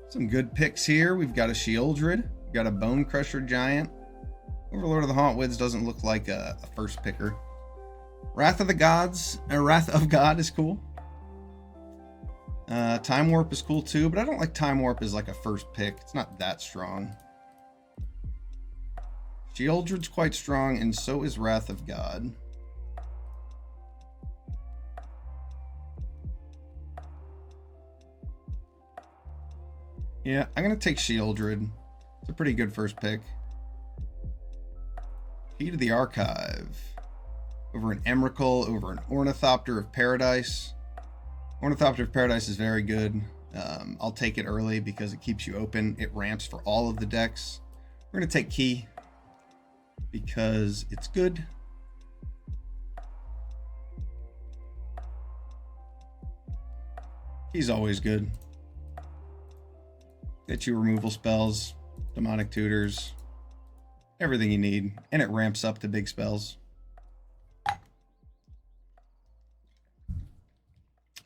Some good picks here. We've got a Sheoldred. We've got a Bone Crusher Giant. Overlord of the Hauntwoods doesn't look like a first picker. Wrath of God is cool. Time Warp is cool too, but I don't like Time Warp as like a first pick. It's not that strong. Sheoldred's quite strong, and so is Wrath of God. Yeah, I'm going to take Sheoldred. It's a pretty good first pick. Key to the Archive. Over an Emrakul, over an Ornithopter of Paradise. Ornithopter of Paradise is very good. I'll take it early because it keeps you open. It ramps for all of the decks. We're going to take Key because it's good. Key's always good. Get you removal spells, demonic tutors, everything you need, and it ramps up to big spells.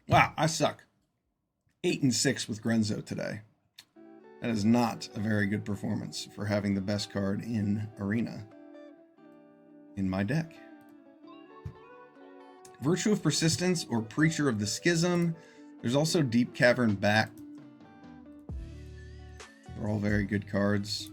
Wow, I suck. 8 and 6 with Grenzo today. That is not a very good performance for having the best card in Arena in my deck. Virtue of Persistence or Preacher of the Schism. There's also Deep Cavern Bat. They're all very good cards.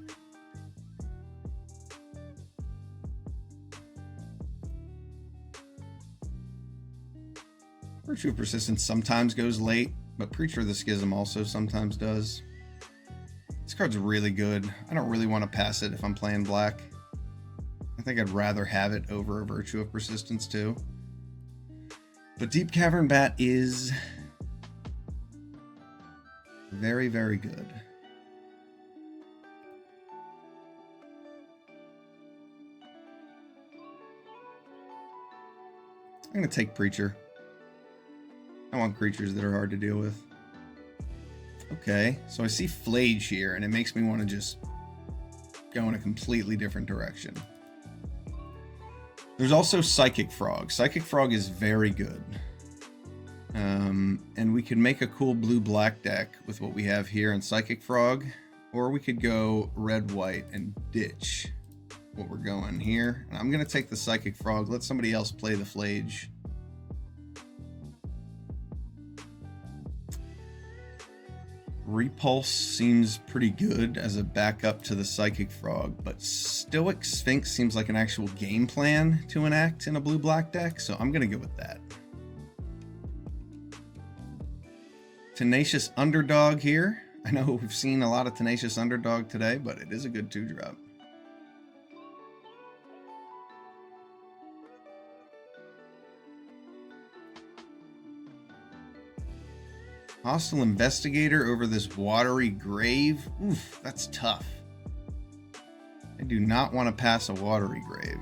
Virtue of Persistence sometimes goes late, but Preacher of the Schism also sometimes does. This card's really good. I don't really want to pass it if I'm playing black. I think I'd rather have it over a Virtue of Persistence too. But Deep Cavern Bat is very, very good. I'm going to take Preacher. I want creatures that are hard to deal with. Okay, so I see Flage here, and it makes me want to just go in a completely different direction. There's also Psychic Frog. Psychic Frog is very good. And we could make a cool blue-black deck with what we have here in Psychic Frog, or we could go red-white and ditch what we're going here. And I'm going to take the Psychic Frog. Let somebody else play the Flage. Repulse seems pretty good as a backup to the Psychic Frog, but Stoic Sphinx seems like an actual game plan to enact in a blue-black deck, so I'm going to go with that. Tenacious Underdog here. I know we've seen a lot of Tenacious Underdog today, but it is a good 2-drop. Hostile Investigator over this Watery Grave. Oof, that's tough. I do not want to pass a Watery Grave.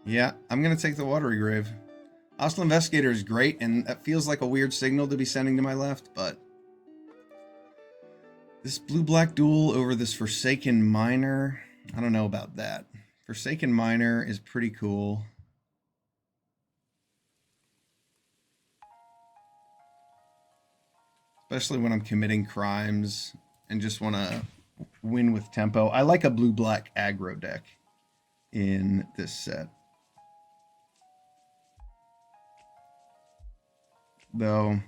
Yeah, I'm going to take the Watery Grave. Hostile Investigator is great, and that feels like a weird signal to be sending to my left, but this blue-black duel over this Forsaken Miner, I don't know about that. Forsaken Miner is pretty cool. Especially when I'm committing crimes and just want to win with tempo. I like a blue-black aggro deck in this set. Though,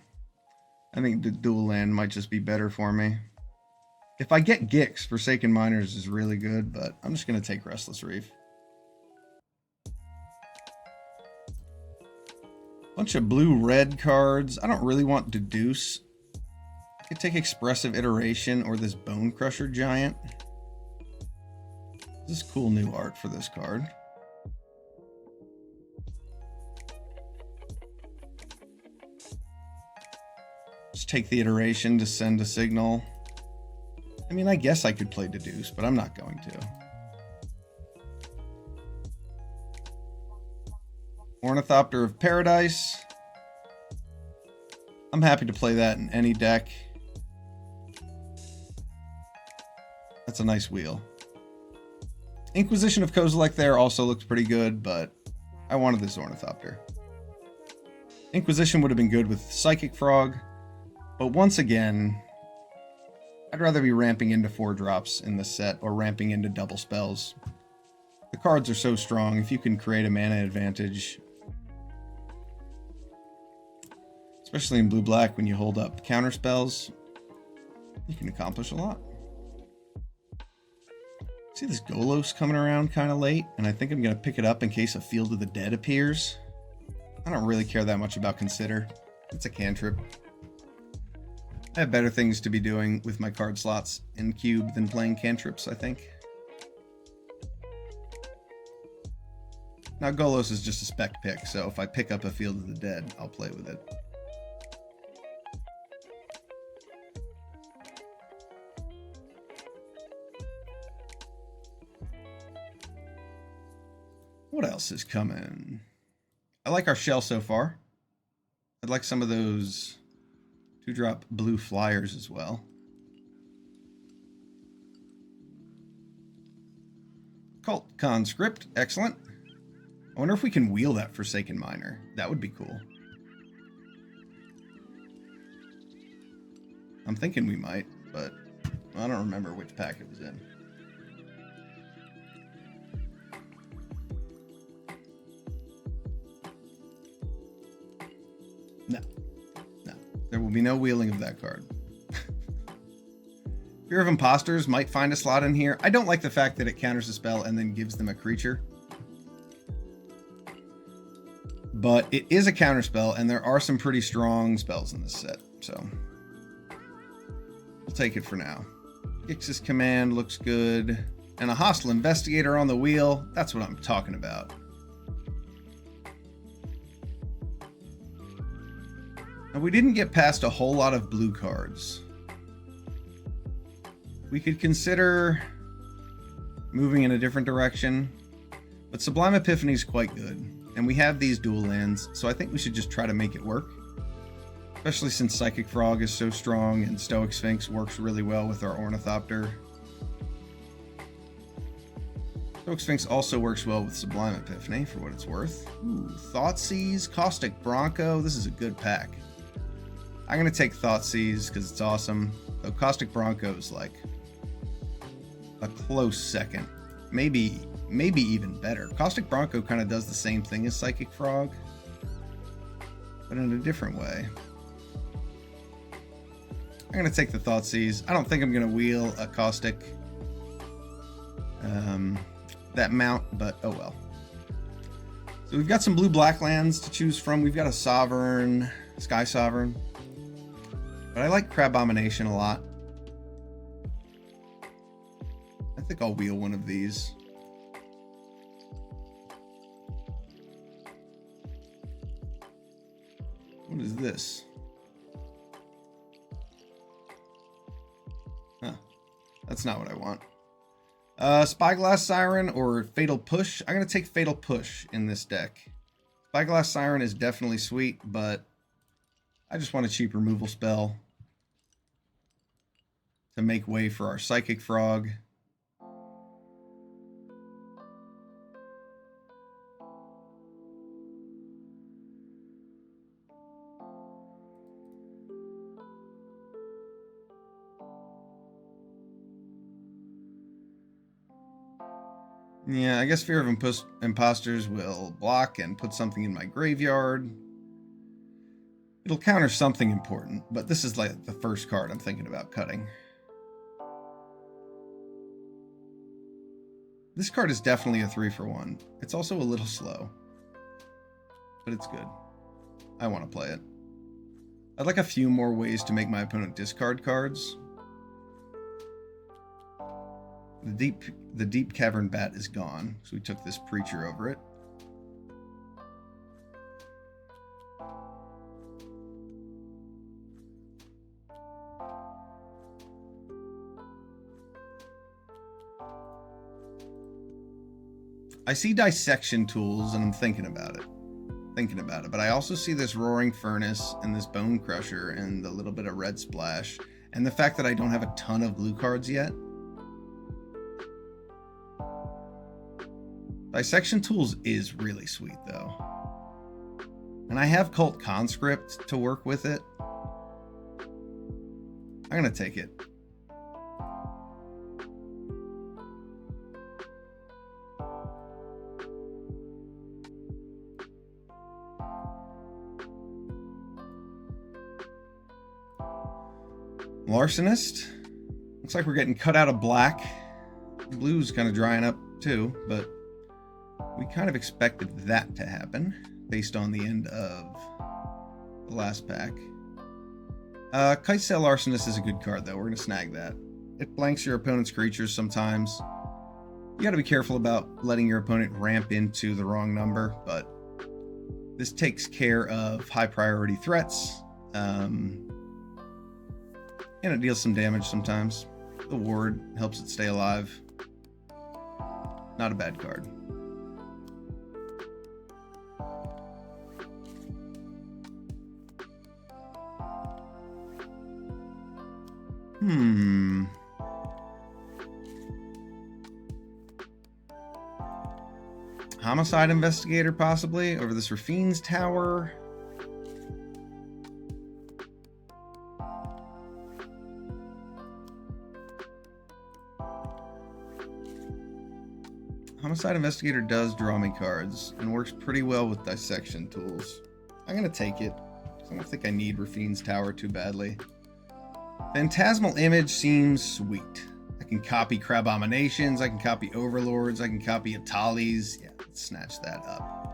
I think the dual land might just be better for me. If I get Gix, Forsaken Miners is really good, but I'm just going to take Restless Reef. Bunch of blue-red cards. I don't really want Deduce. I could take Expressive Iteration or this Bone Crusher Giant. This is cool new art for this card. Just take the Iteration to send a signal. I mean, I guess I could play Deduce, but I'm not going to. Ornithopter of Paradise. I'm happy to play that in any deck. That's a nice wheel. Inquisition of Kozilek there also looks pretty good, but I wanted this Ornithopter. Inquisition would have been good with Psychic Frog, but once again, I'd rather be ramping into 4-drops in this set or ramping into double spells. The cards are so strong. If you can create a mana advantage, especially in blue-black when you hold up counter spells, you can accomplish a lot. See this Golos coming around kind of late, and I think I'm going to pick it up in case a Field of the Dead appears. I don't really care that much about Consider. It's a cantrip. I have better things to be doing with my card slots in Cube than playing cantrips, I think. Now Golos is just a spec pick, so if I pick up a Field of the Dead, I'll play with it. What else is coming? I like our shell so far. I'd like some of those 2-drop blue flyers as well. Cult Conscript, excellent. I wonder if we can wheel that Forsaken Miner. That would be cool. I'm thinking we might, but I don't remember which pack it was in. No. There will be no wheeling of that card. Fear of Imposters might find a slot in here. I don't like the fact that it counters a spell and then gives them a creature. But it is a counter spell, and there are some pretty strong spells in this set, so we'll take it for now. Ix's Command looks good. And a Hostile Investigator on the wheel. That's what I'm talking about. Now, we didn't get past a whole lot of blue cards. We could consider moving in a different direction, but Sublime Epiphany is quite good, and we have these dual lands, so I think we should just try to make it work. Especially since Psychic Frog is so strong and Stoic Sphinx works really well with our Ornithopter. Stoic Sphinx also works well with Sublime Epiphany, for what it's worth. Ooh, Thoughtseize, Caustic Bronco, this is a good pack. I'm going to take Thoughtseize because it's awesome, though Caustic Bronco is like a close second. Maybe even better. Caustic Bronco kind of does the same thing as Psychic Frog, but in a different way. I'm going to take the Thoughtseize. I don't think I'm going to wheel a Caustic that mount, but oh well. So we've got some blue-black lands to choose from. We've got a Sovereign, Sky Sovereign. But I like Crabomination a lot. I think I'll wheel one of these. What is this? Huh. That's not what I want. Spyglass Siren or Fatal Push? I'm going to take Fatal Push in this deck. Spyglass Siren is definitely sweet, but I just want a cheap removal spell to make way for our Psychic Frog. Yeah, I guess Fear of Imposters will block and put something in my graveyard. It'll counter something important, but this is like the first card I'm thinking about cutting. This card is definitely a 3-for-1. It's also a little slow, but it's good. I want to play it. I'd like a few more ways to make my opponent discard cards. The deep Cavern Bat is gone, so we took this Preacher over it. I see Dissection Tools, and I'm thinking about it. But I also see this Roaring Furnace and this Bone Crusher and the little bit of Red Splash, and the fact that I don't have a ton of blue cards yet. Dissection Tools is really sweet, though. And I have Cult Conscript to work with it. I'm going to take it. Larcenist. Looks like we're getting cut out of black. Blue's kind of drying up too, but we kind of expected that to happen based on the end of the last pack. Kitesail Larcenist is a good card, though. We're going to snag that. It blanks your opponent's creatures sometimes. You got to be careful about letting your opponent ramp into the wrong number, but this takes care of high priority threats. And it deals some damage sometimes. The ward helps it stay alive. Not a bad card. Homicide Investigator, possibly, over this Rafine's Tower. Homicide Investigator does draw me cards and works pretty well with Dissection Tools. I'm going to take it. I don't think I need Rafine's Tower too badly. Phantasmal Image seems sweet. I can copy Crabominations, I can copy Overlords, I can copy Atalis. Yeah, let's snatch that up.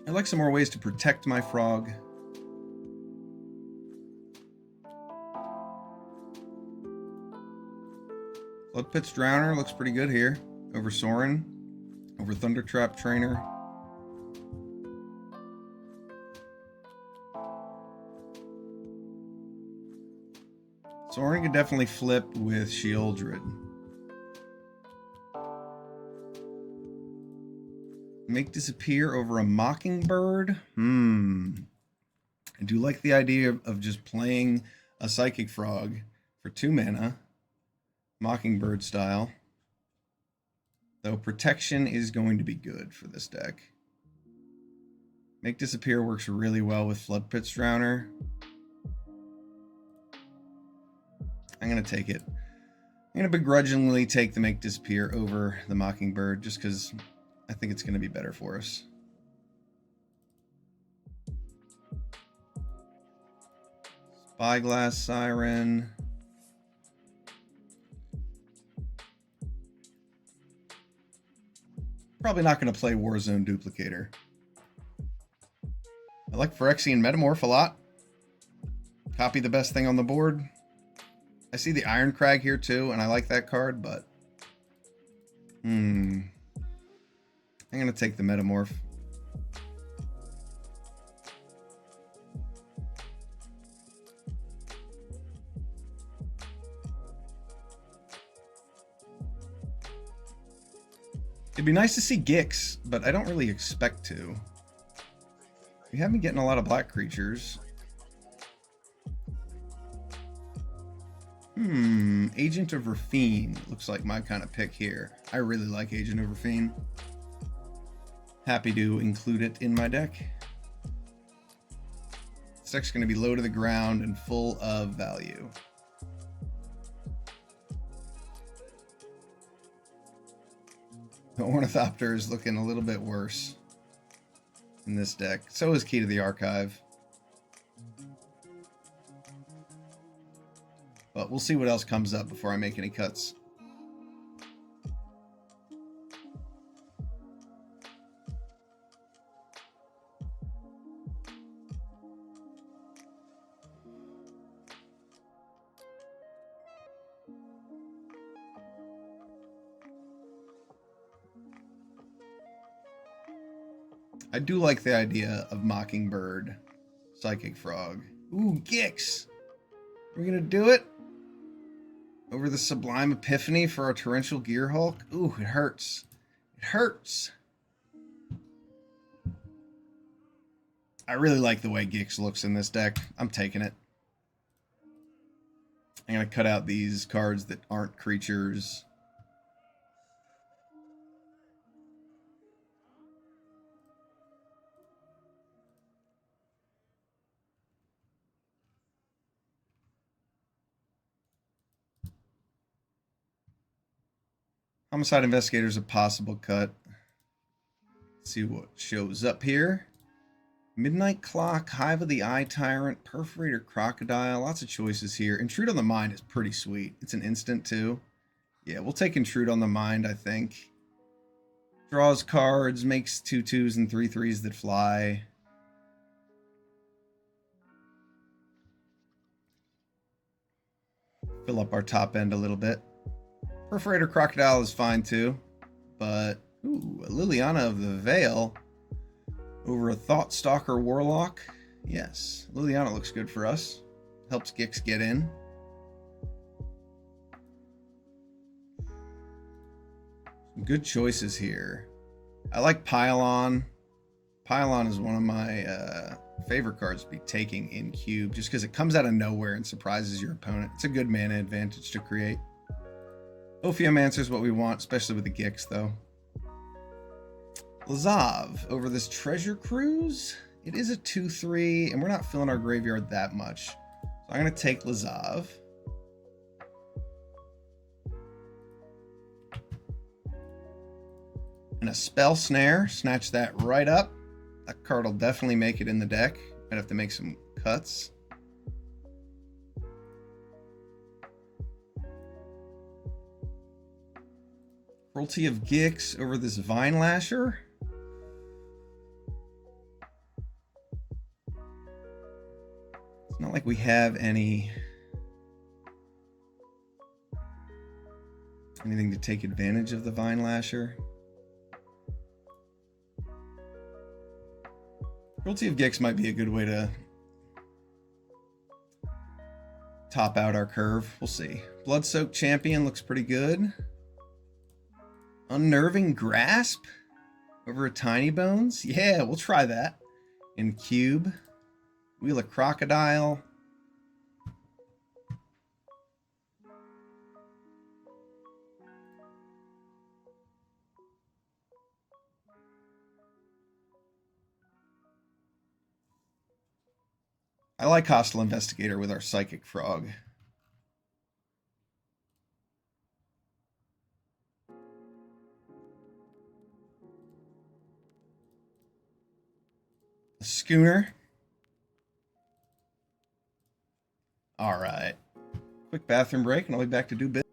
I'd like some more ways to protect my frog. Bloodpit's Drowner looks pretty good here. Over Sorin. Over Thundertrap Trainer. Sorin could definitely flip with Sheoldred. Make disappear over a Mockingbird. I do like the idea of just playing a Psychic Frog for 2 mana. Mockingbird style. Though protection is going to be good for this deck. Make disappear works really well with Floodpit's Drowner. I'm going to take it. I'm going to begrudgingly take the Make Disappear over the Mockingbird just because I think it's going to be better for us. Spyglass Siren. Probably not going to play Warzone Duplicator. I like Phyrexian Metamorph a lot. Copy the best thing on the board. I see the Iron Crag here too, and I like that card, but... I'm going to take the Metamorph. It'd be nice to see Gix, but I don't really expect to. We have been getting a lot of black creatures. Agent of Rafine looks like my kind of pick here. I really like Agent of Rafine. Happy to include it in my deck. This deck's going to be low to the ground and full of value. The Ornithopter is looking a little bit worse in this deck. So is Key to the Archive. But we'll see what else comes up before I make any cuts. I do like the idea of Mockingbird, Psychic Frog. Ooh, Gix! We're gonna do it? Over the Sublime Epiphany for our Torrential Gearhulk? Ooh, it hurts. It hurts! I really like the way Gix looks in this deck. I'm taking it. I'm going to cut out these cards that aren't creatures. Homicide Investigator is a possible cut. Let's see what shows up here. Midnight Clock, Hive of the Eye Tyrant, Perforator Crocodile. Lots of choices here. Intrude on the Mind is pretty sweet. It's an instant too. Yeah, we'll take Intrude on the Mind, I think. Draws cards, makes 2/2s and 3/3s that fly. Fill up our top end a little bit. Perforator Crocodile is fine too. But, ooh, a Liliana of the Veil over a Thoughtstalker Warlock. Yes, Liliana looks good for us. Helps Gix get in. Some good choices here. I like Pylon. Pylon is one of my favorite cards to be taking in Cube, just because it comes out of nowhere and surprises your opponent. It's a good mana advantage to create. Ophiomancer is what we want, especially with the Gix, though. Lazav over this Treasure Cruise. It is a 2/3, and we're not filling our graveyard that much. So I'm going to take Lazav. And a Spell Snare. Snatch that right up. That card will definitely make it in the deck. Might have to make some cuts. Cruelty of Gix over this Vine Lasher. It's not like we have anything to take advantage of the Vine Lasher. Cruelty of Gix might be a good way to top out our curve. We'll see. Blood-Soaked Champion looks pretty good. Unnerving Grasp over a Tiny Bones. Yeah, we'll try that. In Cube. Wheel of Crocodile. I like Hostile Investigator with our Psychic Frog. A Schooner. All right. Quick bathroom break, and I'll be back to do business.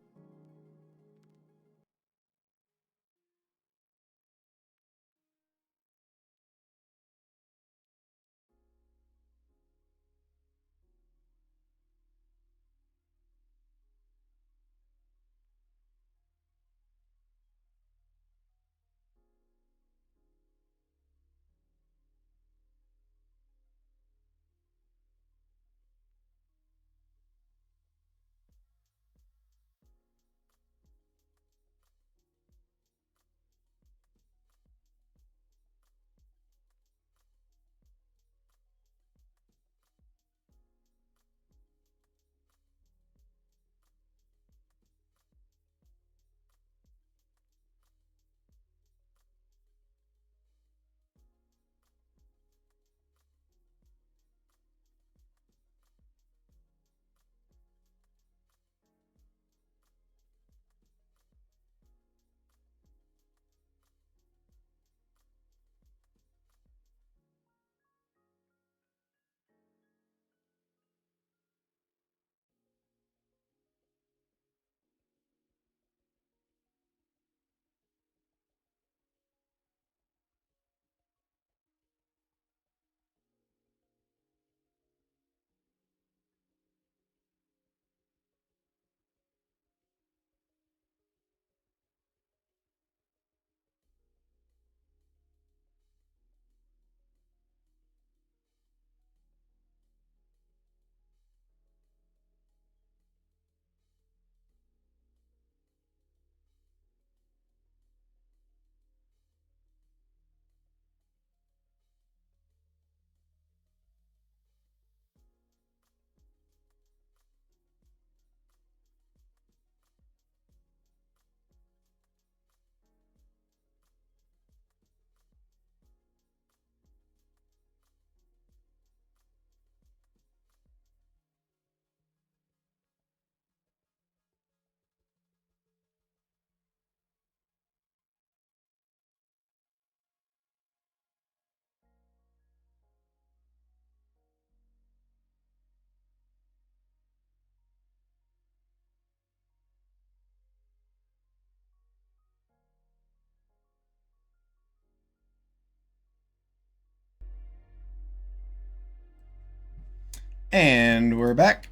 And we're back.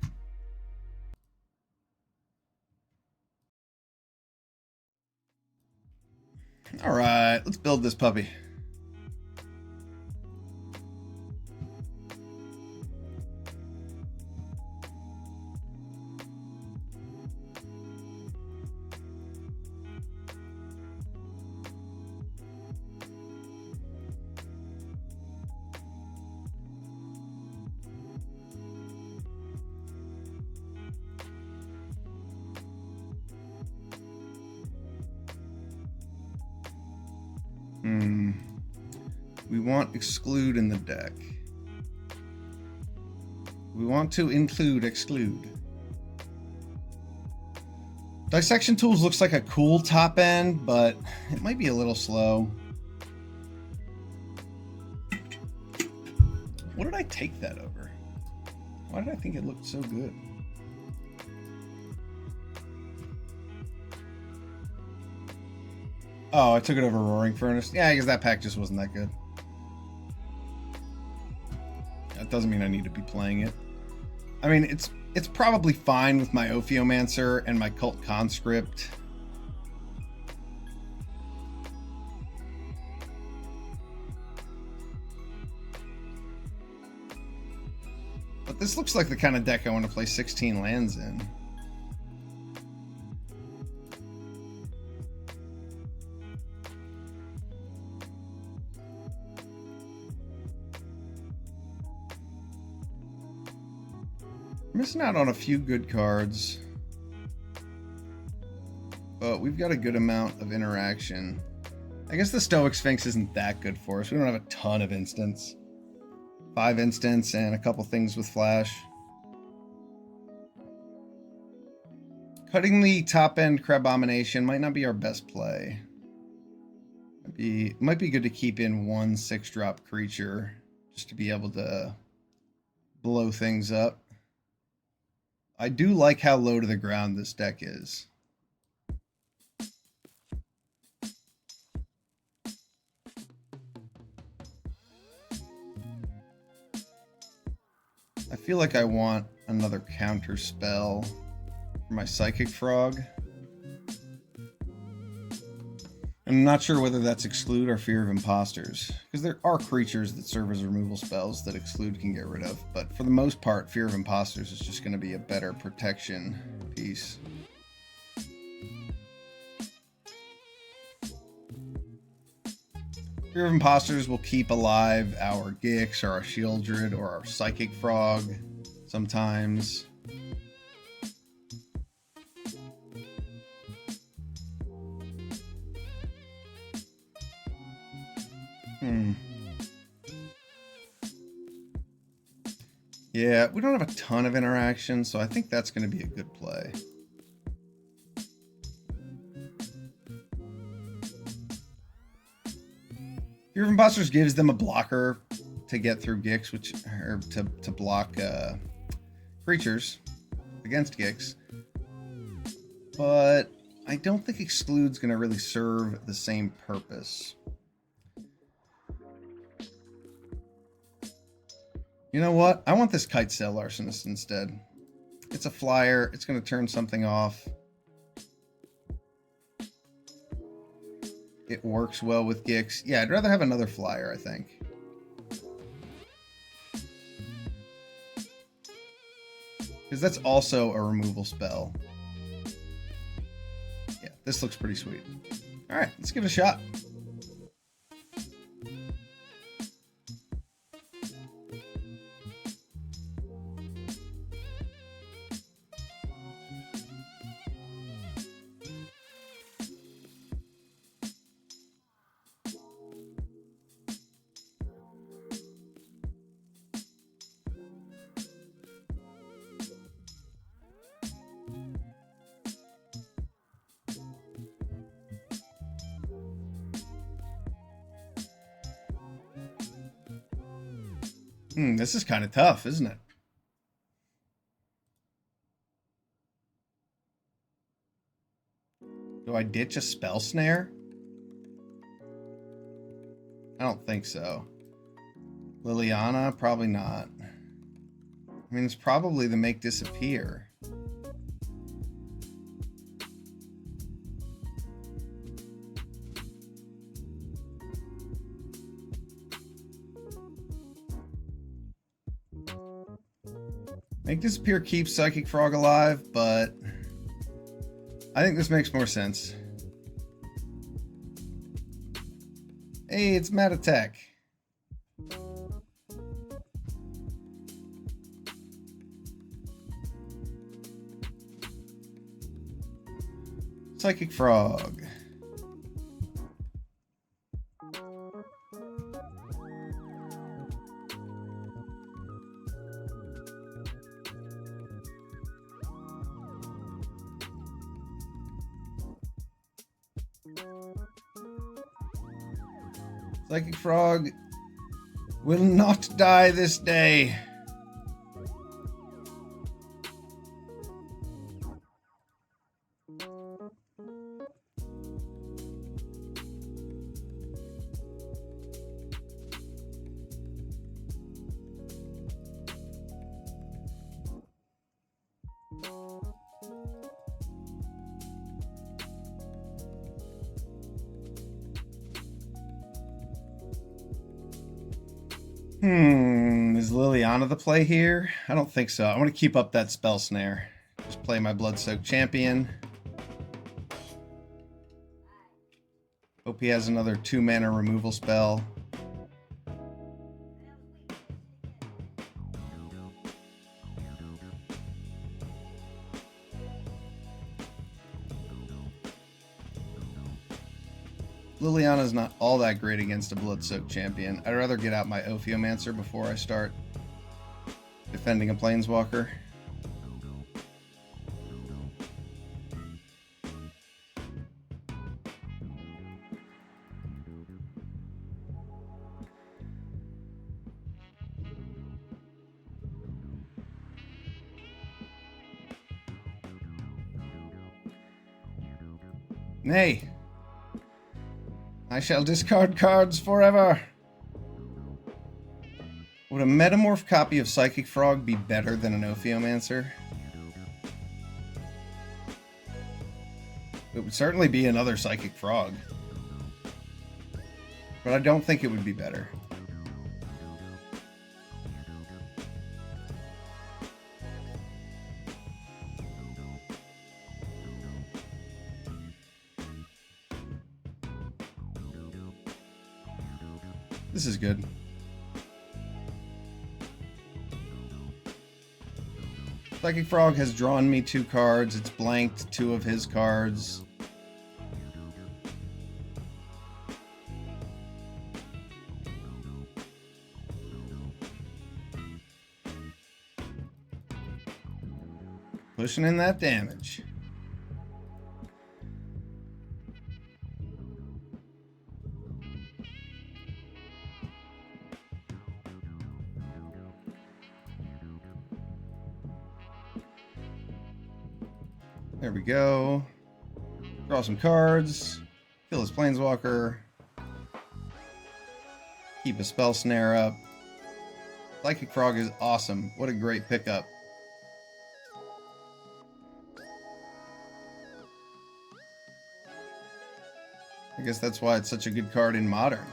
All right, let's build this puppy. We want exclude in the deck. We want to include exclude. Dissection Tools looks like a cool top end, but it might be a little slow. What did I take that over? Why did I think it looked so good? Oh, I took it over Roaring Furnace. Yeah, because that pack just wasn't that good. That doesn't mean I need to be playing it. I mean, it's probably fine with my Ophiomancer and my Cult Conscript. But this looks like the kind of deck I want to play 16 lands in. Missing out on a few good cards, but we've got a good amount of interaction. I guess the Stoic Sphinx isn't that good for us. We don't have a ton of instants. 5 instants and a couple things with flash. Cutting the top end Crabomination might not be our best play. It might be good to keep in 1 6-drop creature just to be able to blow things up. I do like how low to the ground this deck is. I feel like I want another counter spell for my Psychic Frog. I'm not sure whether that's Exclude or Fear of Imposters, because there are creatures that serve as removal spells that Exclude can get rid of, but for the most part, Fear of Imposters is just going to be a better protection piece. Fear of Imposters will keep alive our Gix or our Sheoldred or our Psychic Frog sometimes. Yeah, we don't have a ton of interaction, so I think that's going to be a good play. Fear of Imposters gives them a blocker to get through Gix, or to block creatures against Gix. But I don't think Exclude's going to really serve the same purpose. You know what? I want this Kite Sail Larcenist instead. It's a flyer. It's going to turn something off. It works well with Gix. Yeah, I'd rather have another flyer, I think. Because that's also a removal spell. Yeah, this looks pretty sweet. All right, let's give it a shot. This is kind of tough, isn't it? Do I ditch a Spell Snare? I don't think so. Liliana? Probably not. I mean, it's probably the make disappear. Make disappear keeps Psychic Frog alive, but I think this makes more sense. Hey, it's Mad Attack. Psychic Frog. Psychic Frog will not die this day. Is Liliana the play here? I don't think so. I want to keep up that spell snare. Just play my Blood-Soaked Champion. Hope he has another 2-mana removal spell. Liliana's not all that great against a Blood-Soaked Champion. I'd rather get out my Ophiomancer before I start defending a Planeswalker. Nay! I shall discard cards forever! Would a Metamorph copy of Psychic Frog be better than an Ophiomancer? It would certainly be another Psychic Frog. But I don't think it would be better. This is good. Psychic Frog has drawn me 2 cards. It's blanked 2 of his cards. Pushing in that damage. There we go. Draw some cards. Kill his Planeswalker. Keep a spell snare up. Psychic Frog is awesome. What a great pickup. I guess that's why it's such a good card in Modern.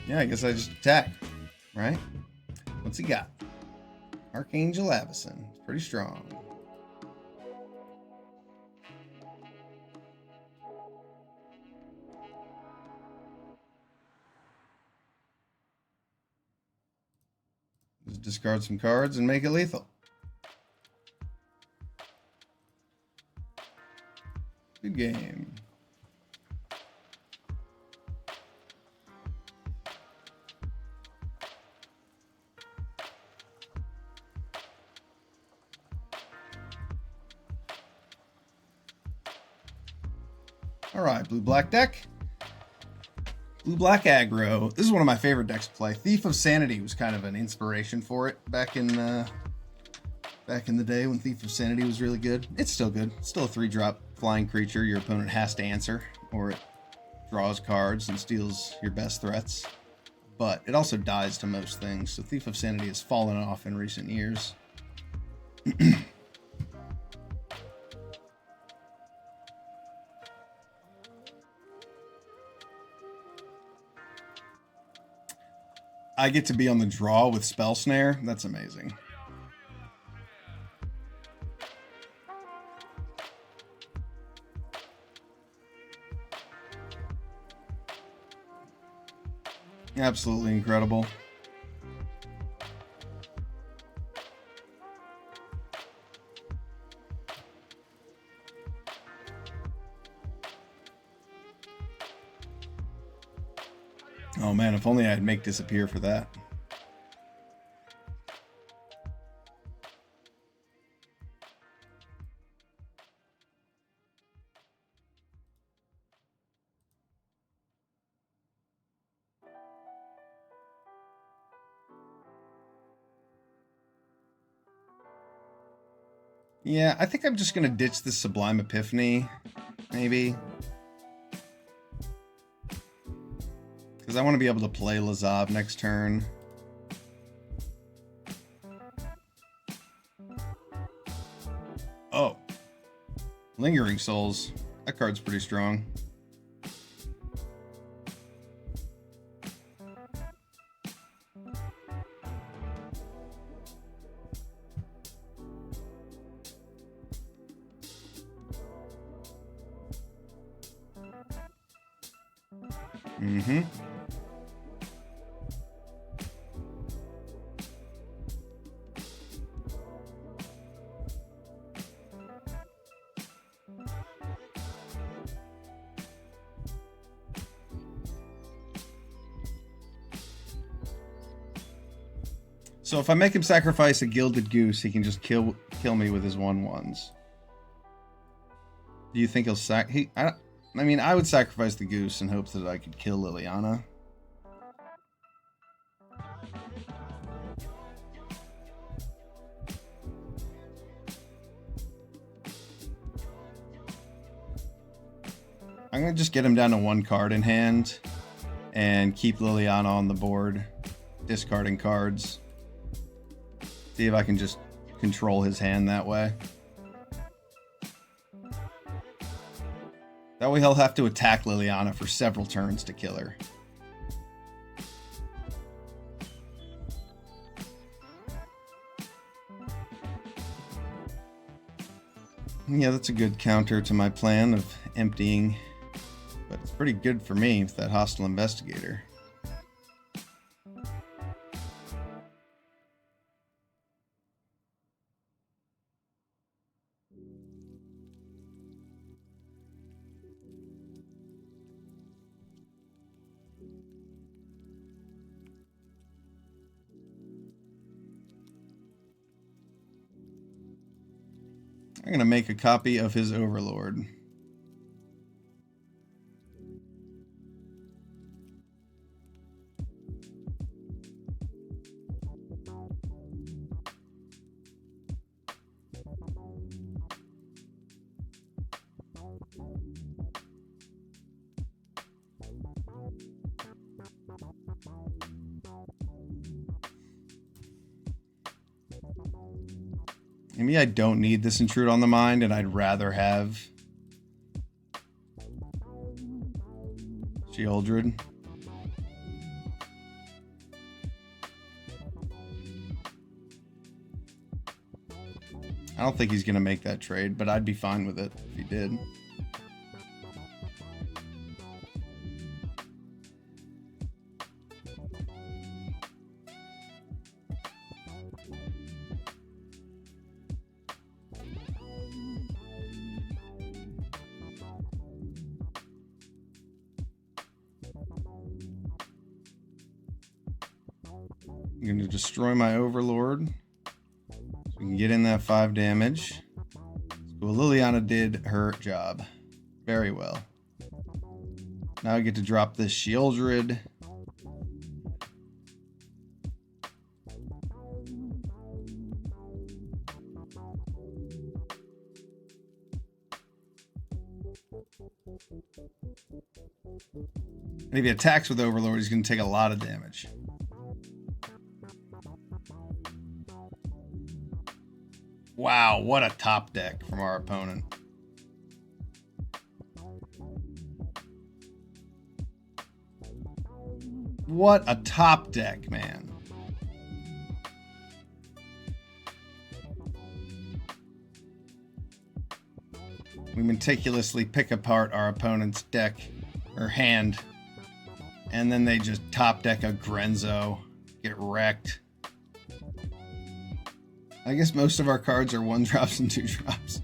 Yeah, I guess I just attack, right? What's he got? Archangel Avacyn. It's pretty strong. Just discard some cards and make it lethal. Good game. All right, blue-black deck. Blue-black aggro. This is one of my favorite decks to play. Thief of Sanity was kind of an inspiration for it back in the day when Thief of Sanity was really good. It's still good. It's still a 3-drop flying creature your opponent has to answer, or it draws cards and steals your best threats. But it also dies to most things, so Thief of Sanity has fallen off in recent years. I get to be on the draw with Spell Snare. That's amazing. Absolutely incredible. Oh man, if only I'd make disappear for that. Yeah, I think I'm just going to ditch this Sublime Epiphany, maybe. Because I want to be able to play Lazav next turn. Oh. Lingering Souls. That card's pretty strong. Mm-hmm. So if I make him sacrifice a Gilded Goose, he can just kill me with his 1/1s. Do you think he'll I mean, I would sacrifice the goose in hopes that I could kill Liliana. I'm going to just get him down to 1 card in hand and keep Liliana on the board, discarding cards. See if I can just control his hand that way. That way he'll have to attack Liliana for several turns to kill her. Yeah, that's a good counter to my plan of emptying. But it's pretty good for me with that Hostile Investigator. I'm going to make a copy of his Overlord. Maybe I don't need this Intrude on the Mind, and I'd rather have Sheoldred. I don't think he's going to make that trade, but I'd be fine with it if he did. I'm going to destroy my Overlord so we can get in that 5 damage. So Liliana did her job very well. Now I get to drop this Sheoldred. And if he attacks with Overlord, he's going to take a lot of damage. Wow, what a top deck from our opponent. What a top deck, man. We meticulously pick apart our opponent's deck or hand, and then they just top deck a Grenzo, get wrecked. I guess most of our cards are 1-drops and 2-drops.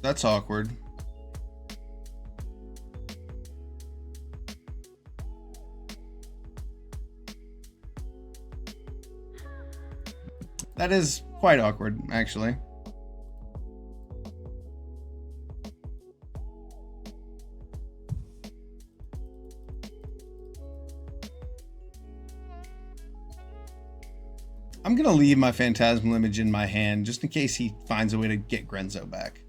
That's awkward. That is quite awkward, actually. I'm gonna leave my Phantasmal Image in my hand just in case he finds a way to get Grenzo back.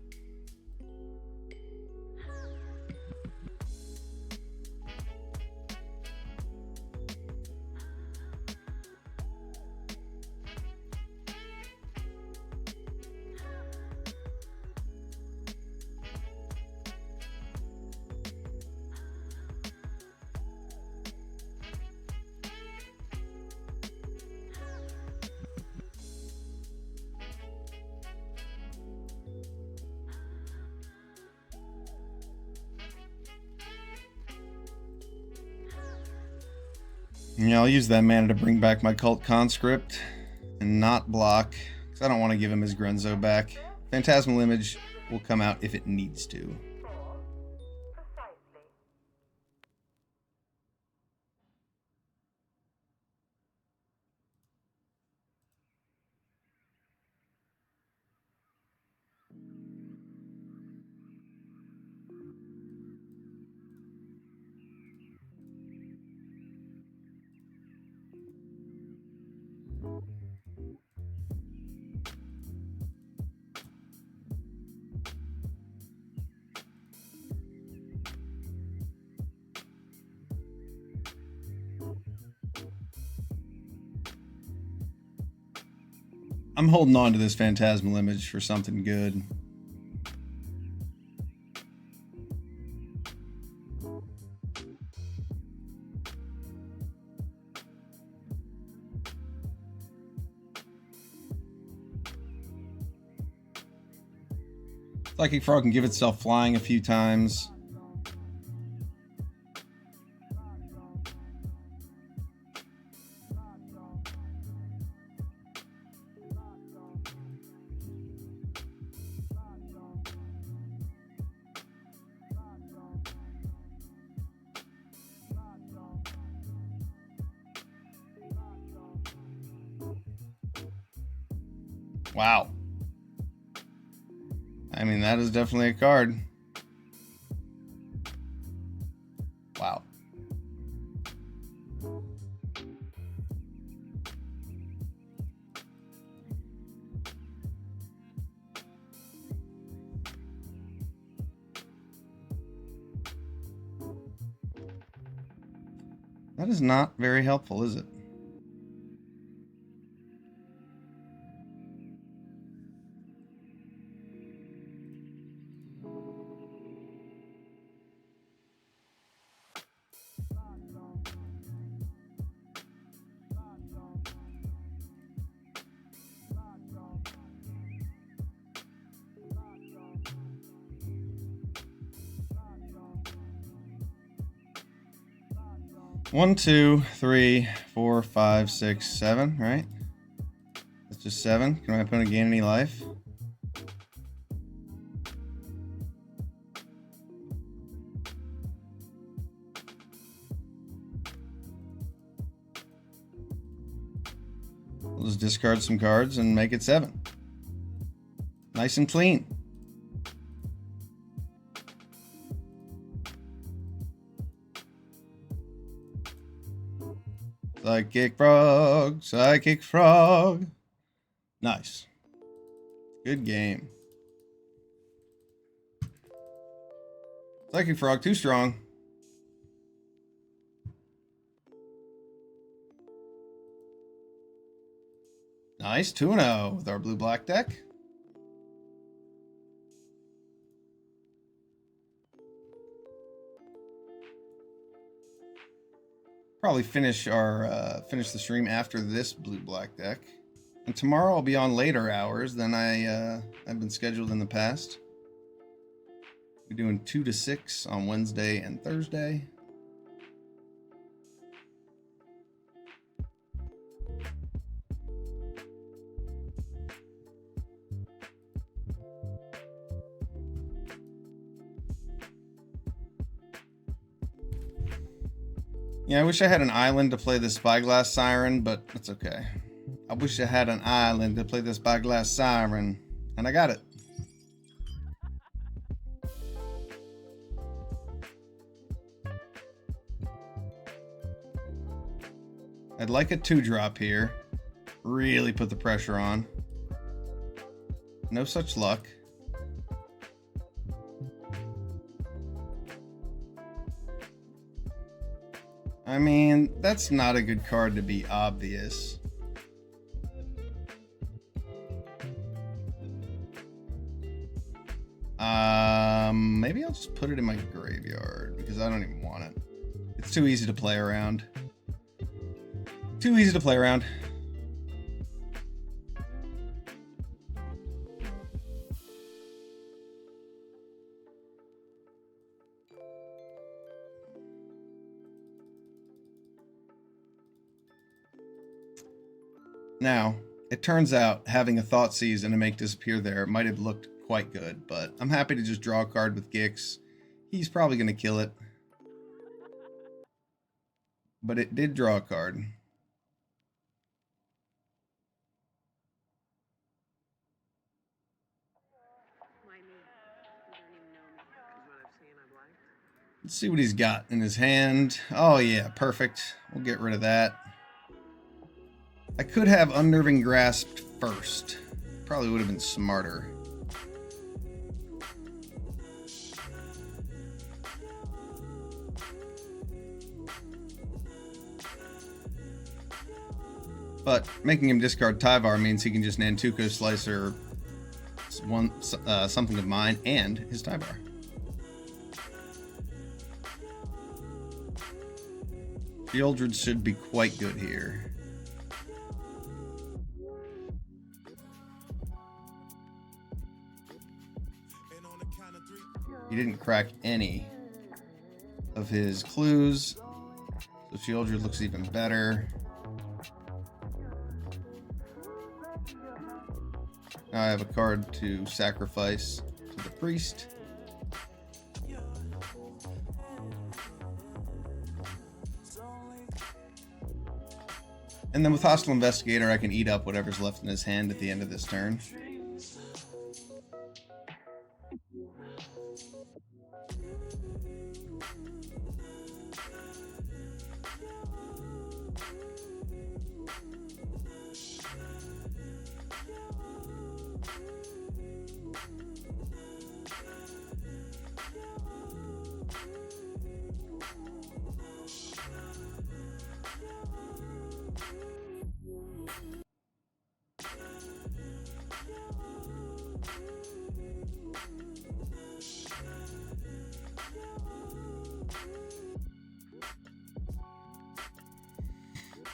Yeah, I'll use that mana to bring back my Cult Conscript and not block, because I don't want to give him his Grenzo back. Phantasmal Image will come out if it needs to. I'm holding on to this Phantasmal Image for something good. Psychic Frog can give itself flying a few times. Wow. I mean, that is definitely a card. Wow. That is not very helpful, is it? 1, 2, 3, 4, 5, 6, 7, right? That's just 7. Can my opponent gain any life? We'll just discard some cards and make it 7. Nice and clean. Psychic frog, psychic frog. Nice. Good game. Psychic frog, too strong. Nice, 2-0 with our blue-black deck. Probably finish the stream after this blue-black deck. And tomorrow I'll be on later hours than I've been scheduled in the past. We're doing 2 to 6 on Wednesday and Thursday. Yeah, I wish I had an island to play the Spyglass Siren, but that's okay. I wish I had an island to play the Spyglass Siren, and I got it. I'd like a 2-drop here. Really put the pressure on. No such luck. I mean, that's not a good card to be obvious. Maybe I'll just put it in my graveyard because I don't even want it. It's too easy to play around. Too easy to play around. Now, it turns out having a Thoughtseize and a Make Disappear there might have looked quite good, but I'm happy to just draw a card with Gix. He's probably going to kill it. But it did draw a card. Let's see what he's got in his hand. Oh yeah, perfect. We'll get rid of that. I could have Unnerving Grasp first. Probably would have been smarter. But making him discard Tyvar means he can just Nantuko Slicer something of mine and his Tyvar. Sheoldred should be quite good here. He didn't crack any of his clues, so Sheoldred looks even better. Now I have a card to sacrifice to the priest. And then with Hostile Investigator, I can eat up whatever's left in his hand at the end of this turn.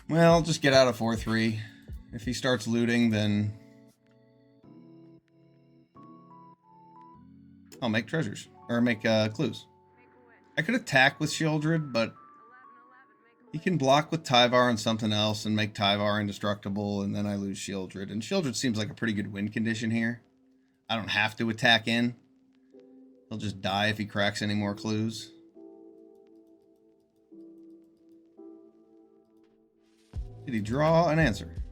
Well, just get out of 4-3. If he starts looting, then I'll make treasures. Or make clues. I could attack with Sheoldred, but He can block with Tyvar and something else and make Tyvar indestructible, and then I lose Sheoldred. And Sheoldred seems like a pretty good win condition here. I don't have to attack in. He'll just die if he cracks any more clues. Did he draw an answer?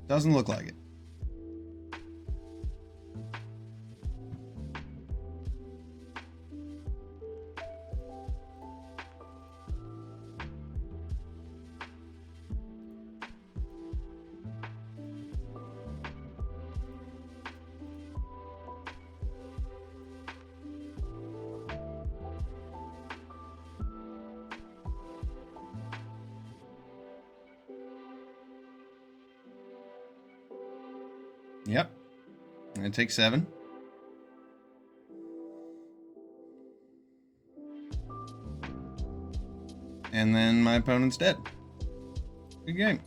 Doesn't look like it. Yep. I'm going to take 7. And then my opponent's dead. Good game.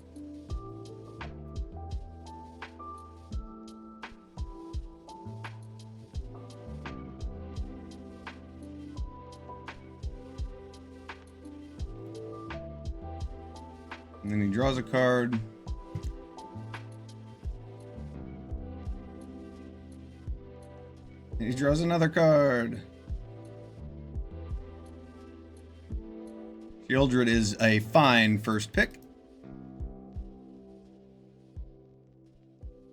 And then he draws a card. He draws another card. Sheoldred is a fine first pick.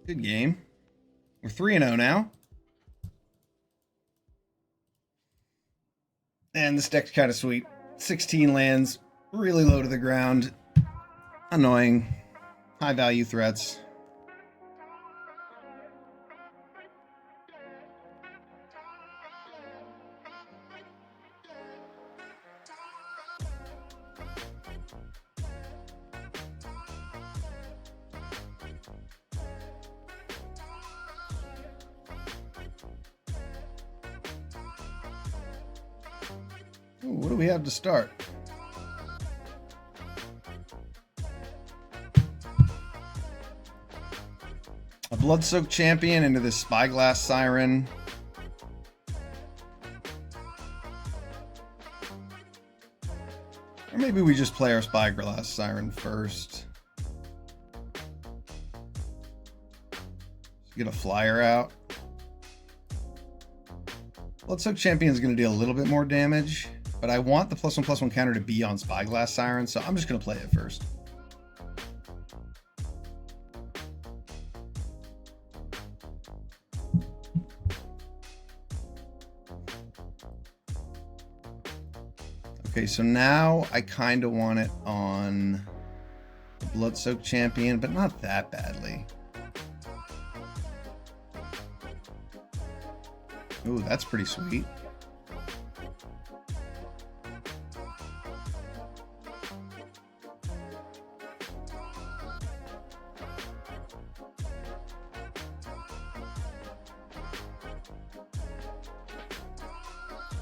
Good game. We're 3-0 now. And this deck's kind of sweet. 16 lands, really low to the ground. Annoying. High value threats. Ooh, what do we have to start? A Blood-Soaked Champion into this Spyglass Siren. Or maybe we just play our Spyglass Siren first. Get a flyer out. Blood-Soaked Champion is going to deal a little bit more damage, but I want the +1/+1 counter to be on Spyglass Siren, so I'm just going to play it first. Okay, so now I kind of want it on the Blood-Soaked Champion, but not that badly. Ooh, that's pretty sweet.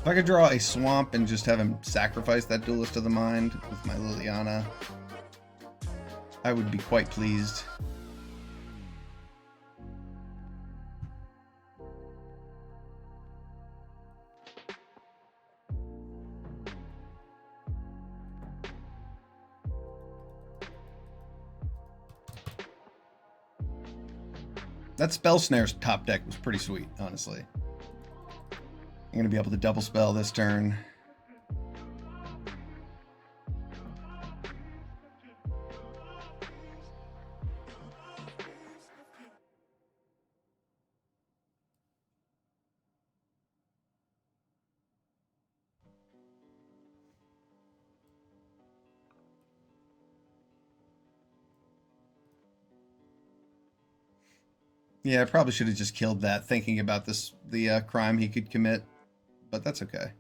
If I could draw a swamp and just have him sacrifice that Duelist of the Mind with my Liliana, I would be quite pleased. That Spell Snare's top deck was pretty sweet, honestly. I'm going to be able to double spell this turn. Yeah, I probably should have just killed that, thinking about the crime he could commit, but that's okay.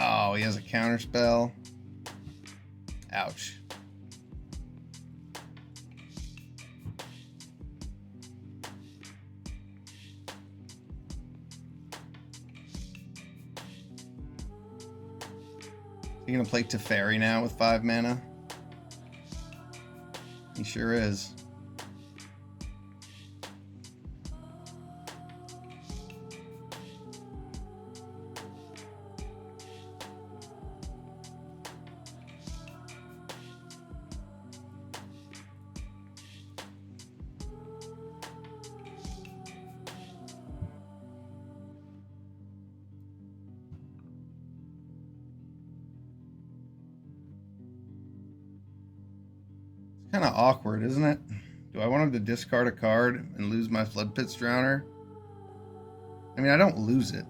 Oh, he has a counter spell. Ouch. You gonna play Teferi now with 5 mana? He sure is. Kind of awkward, isn't it? Do I want him to discard a card and lose my Flood Pits Drowner? I mean, I don't lose it.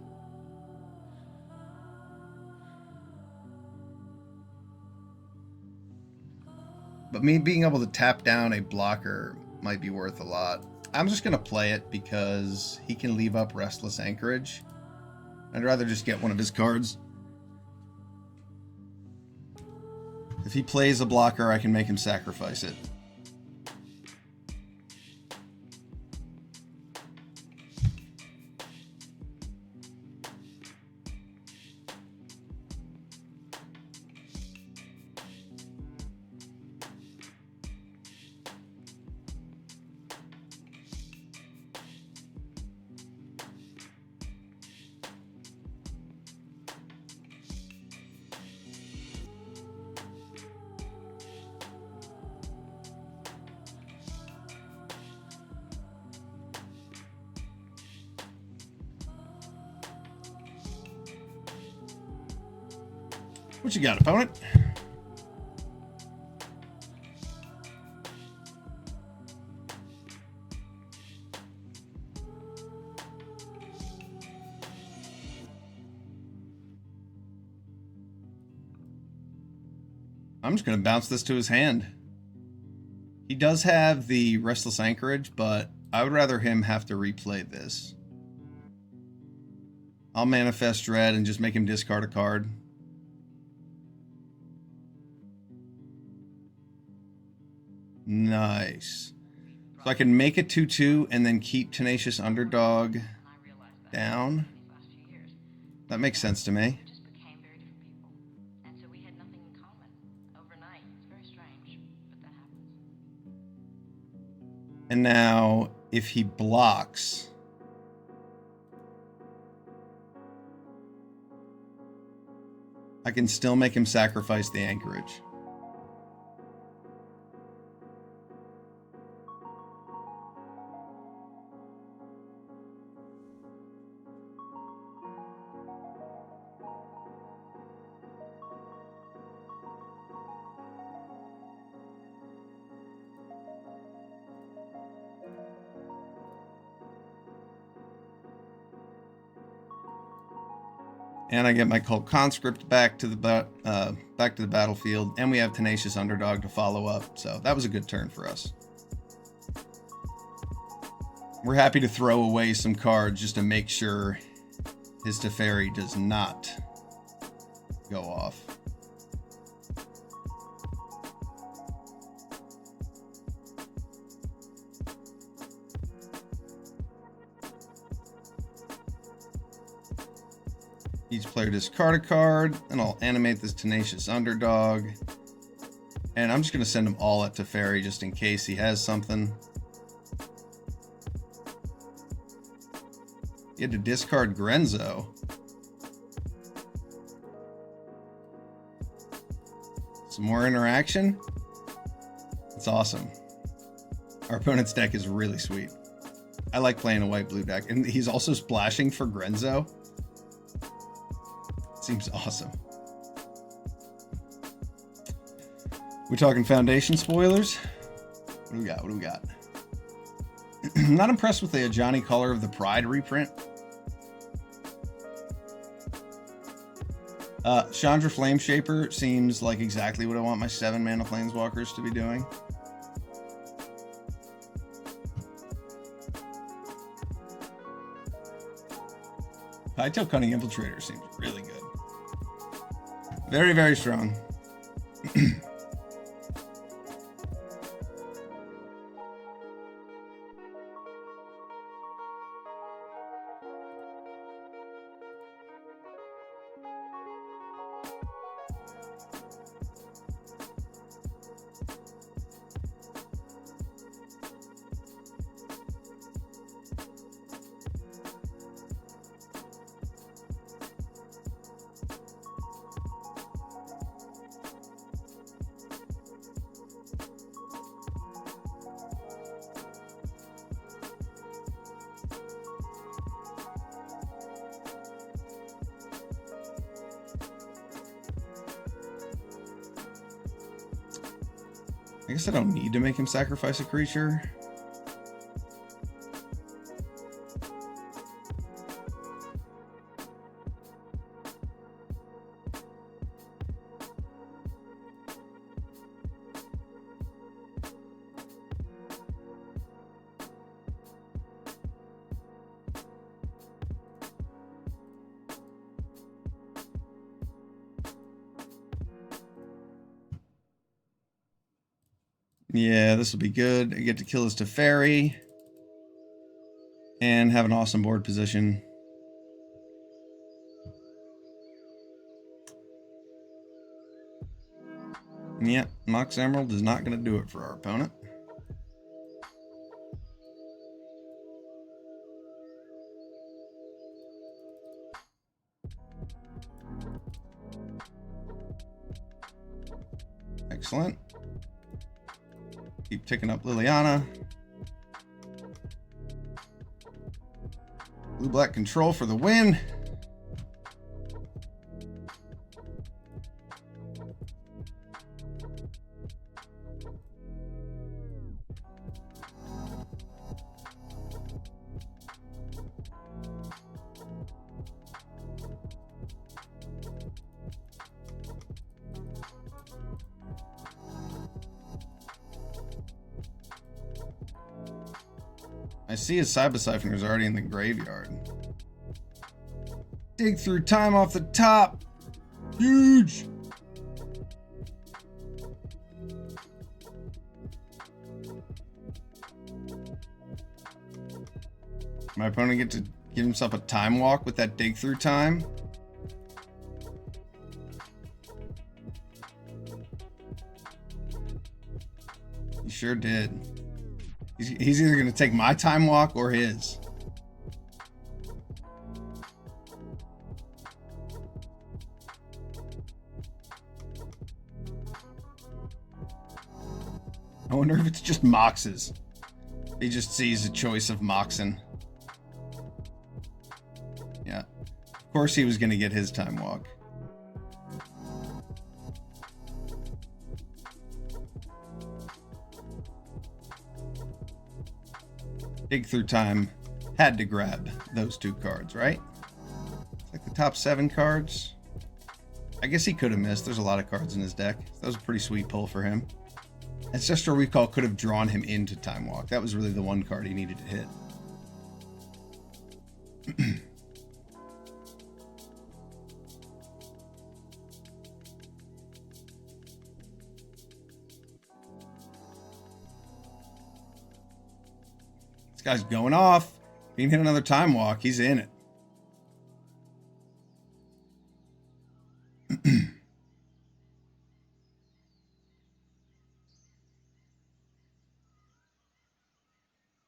But me being able to tap down a blocker might be worth a lot. I'm just going to play it because he can leave up Restless Anchorage. I'd rather just get one of his cards. If he plays a blocker, I can make him sacrifice it. What you got, opponent? I'm just going to bounce this to his hand. He does have the Restless Anchorage, but I would rather him have to replay this. I'll Manifest Dread and just make him discard a card. Nice. So I can make it 2/2 and then keep Tenacious Underdog down. That makes sense to me. And now, if he blocks, I can still make him sacrifice the Anchorage. And I get my Cult Conscript back to the battlefield, and we have Tenacious Underdog to follow up. So that was a good turn for us. We're happy to throw away some cards just to make sure his Teferi does not go off. Each player discard a card, and I'll animate this Tenacious Underdog. And I'm just going to send them all at Teferi just in case he has something. He had to discard Grenzo. Some more interaction. It's awesome. Our opponent's deck is really sweet. I like playing a white-blue deck. And he's also splashing for Grenzo. Seems awesome. We're talking Foundation spoilers. What do we got? What do we got? I'm not impressed with the Ajani Color of the Pride reprint. Chandra Flameshaper seems like exactly what I want my 7-mana Planeswalkers to be doing. Hytail Cunning Infiltrator seems really good. Very, very strong. I guess I don't need to make him sacrifice a creature. Yeah, this will be good. I get to kill his Teferi and have an awesome board position. Yeah, Mox Emerald is not going to do it for our opponent. Excellent. Keep ticking up Liliana. Blue-black control for the win. I see his Cyber Siphoner's already in the graveyard. Dig through time off the top. Huge. My opponent get to give himself a time walk with that dig through time. He sure did. He's either going to take my time walk or his. I wonder if it's just Mox's. He just sees a choice of Moxen. Yeah. Of course he was going to get his time walk. Dig through time had to grab those two cards, right? It's like the top 7 cards. I guess he could have missed. There's a lot of cards in his deck. That was a pretty sweet pull for him. Ancestral Recall could have drawn him into Time Walk. That was really the one card he needed to hit. This guy's going off. He can hit another Time Walk. He's in it.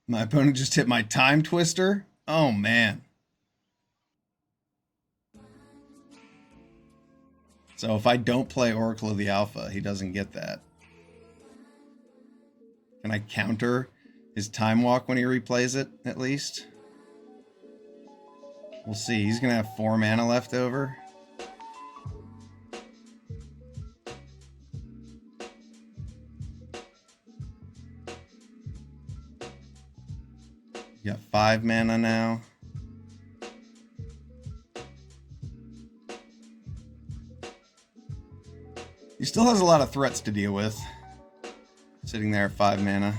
My opponent just hit my Time Twister. Oh, man. So if I don't play Oracle of the Alpha, he doesn't get that. Can I counter his Time Walk when he replays it, at least? We'll see. He's going to have 4 mana left over. You got 5 mana now. He still has a lot of threats to deal with. Sitting there at 5 mana.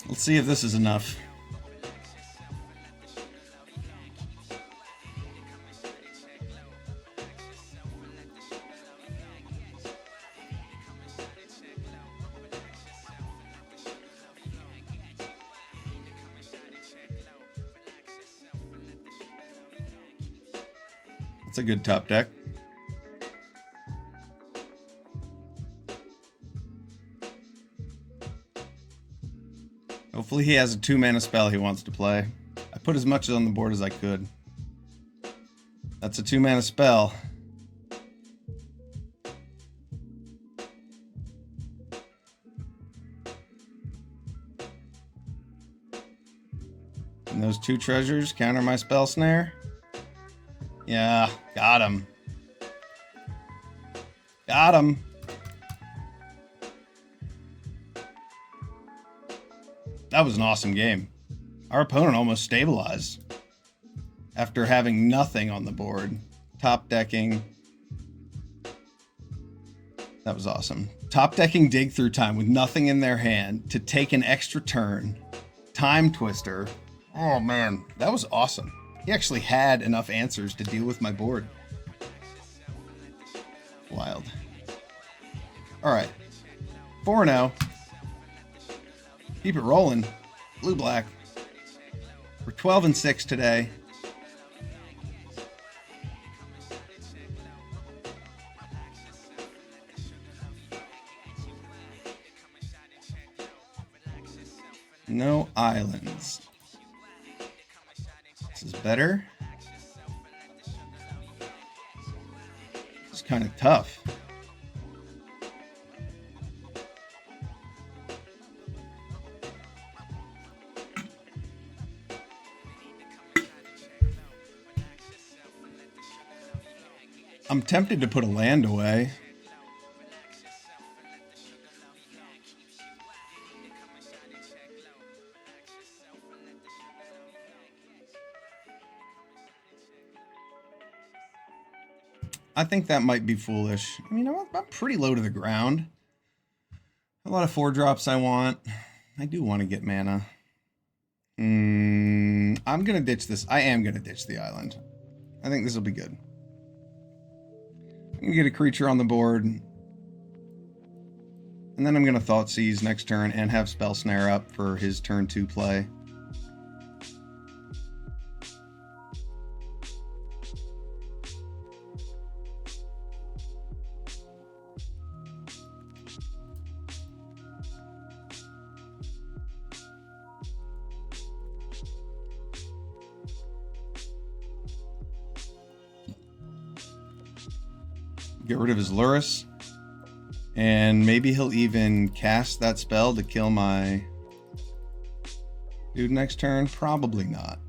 Let's see if this is enough. That's a good top deck. Hopefully he has a 2-mana spell he wants to play. I put as much on the board as I could. That's a 2-mana spell. And those 2 treasures counter my spell snare. Yeah, got him. Got him. That was an awesome game. Our opponent almost stabilized after having nothing on the board. Top decking. That was awesome. Top decking Dig Through Time with nothing in their hand to take an extra turn. Time Twister. Oh man, that was awesome. He actually had enough answers to deal with my board. Wild. Alright. 4-0. Keep it rolling. Blue-black. We're 12-6 today. No islands. This is better. It's kind of tough. I'm tempted to put a land away. I think that might be foolish. I mean, I'm pretty low to the ground. A lot of 4-drops I want. I do want to get mana. I'm going to ditch this. I am going to ditch the island. I think this will be good. I'm going to get a creature on the board. And then I'm going to Thoughtseize next turn and have Spell Snare up for his turn 2 play. Get rid of his Lurrus. And maybe he'll even cast that spell to kill my dude next turn. Probably not.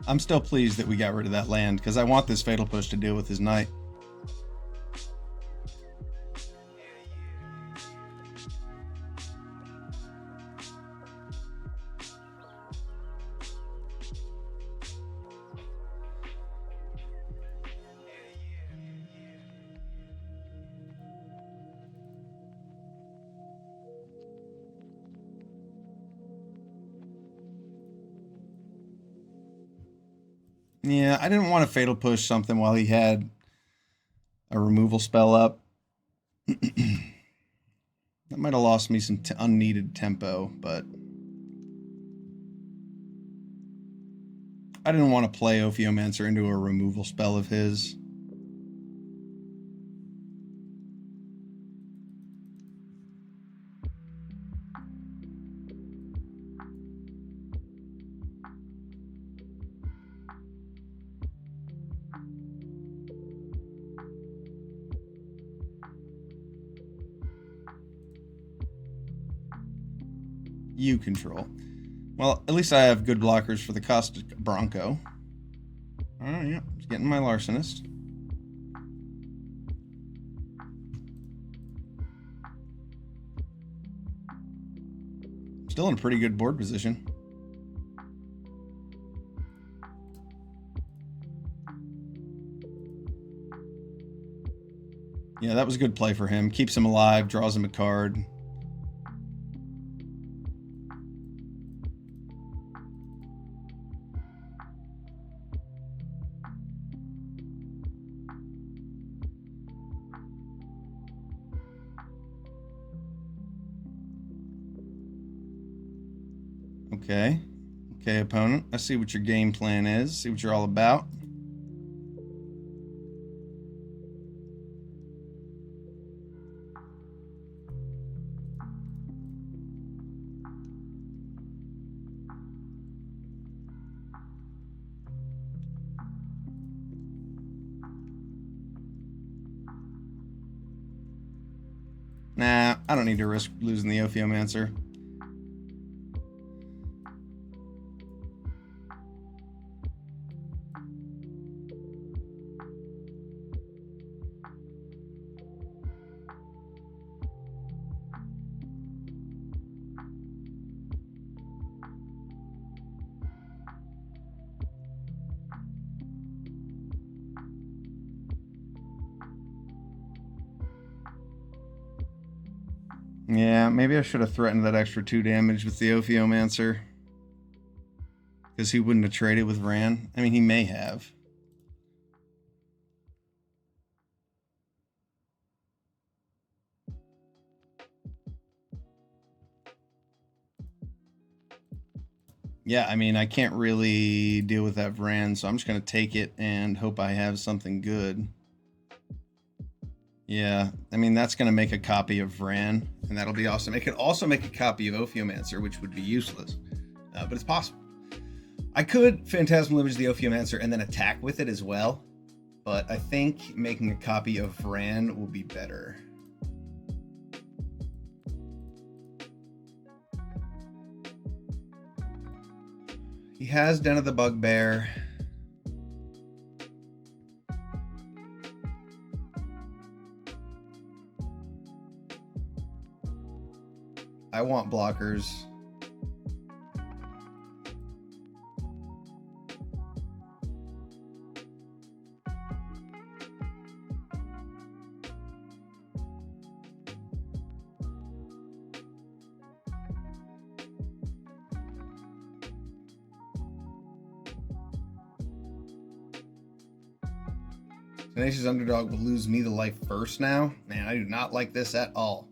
I'm still pleased that we got rid of that land, because I want this Fatal Push to deal with his knight. Yeah, I didn't want to Fatal Push something while he had a removal spell up. That might have lost me some unneeded tempo, but I didn't want to play Ophiomancer into a removal spell of his. You control. Well, at least I have good blockers for the Caustic Bronco. Oh, yeah. It's getting my Larcenist. Still in a pretty good board position. Yeah, that was a good play for him. Keeps him alive, draws him a card. Okay. Okay, opponent. I see what your game plan is. See what you're all about. Nah, I don't need to risk losing the Ophiomancer. Yeah, maybe I should have threatened that extra 2 damage with the Ophiomancer. Because he wouldn't have traded with Vran. I mean, he may have. Yeah, I mean, I can't really deal with that Vran, so I'm just going to take it and hope I have something good. Yeah, I mean, that's going to make a copy of Vran, and that'll be awesome. It could also make a copy of Ophiomancer, which would be useless, but it's possible. I could Phantasmal Image the Ophiomancer and then attack with it as well, but I think making a copy of Vran will be better. He has Den of the Bugbear. I want blockers. Tenacious Underdog will lose me the life first now. Man, I do not like this at all.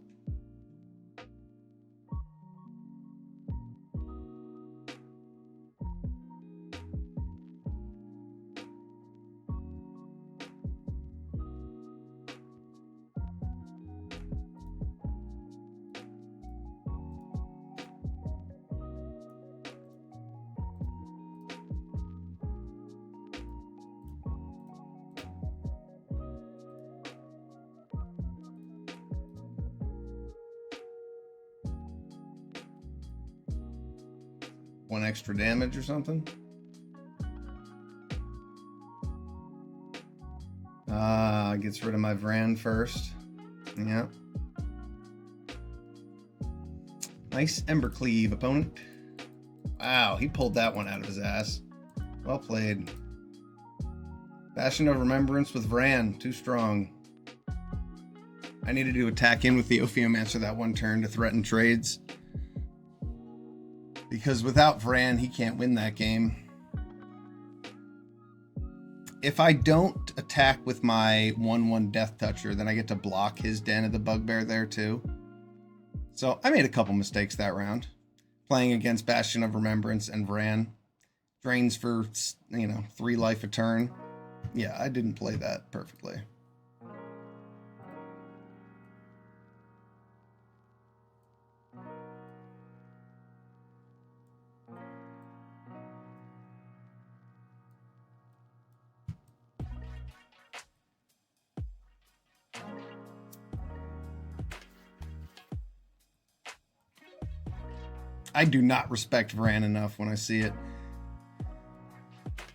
One extra damage or something. Gets rid of my Vran first. Yeah. Nice Embercleave, opponent. Wow, he pulled that one out of his ass. Well played. Bastion of Remembrance with Vran, too strong. I needed to attack in with the Ophiomancer that one turn to threaten trades. Because without Vran, he can't win that game. If I don't attack with my 1/1 Death Toucher, then I get to block his Den of the Bugbear there too. So I made a couple mistakes that round. Playing against Bastion of Remembrance and Vran. Drains for, 3 life a turn. Yeah, I didn't play that perfectly. I do not respect Vran enough when I see it.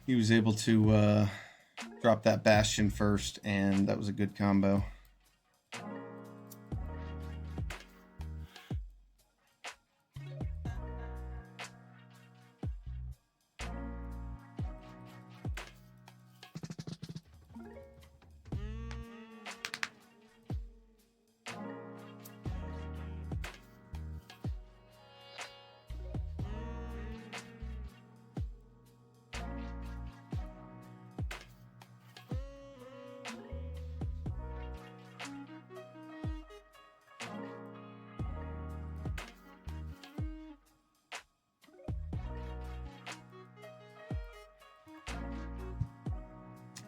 He was able to drop that Bastion first, and that was a good combo.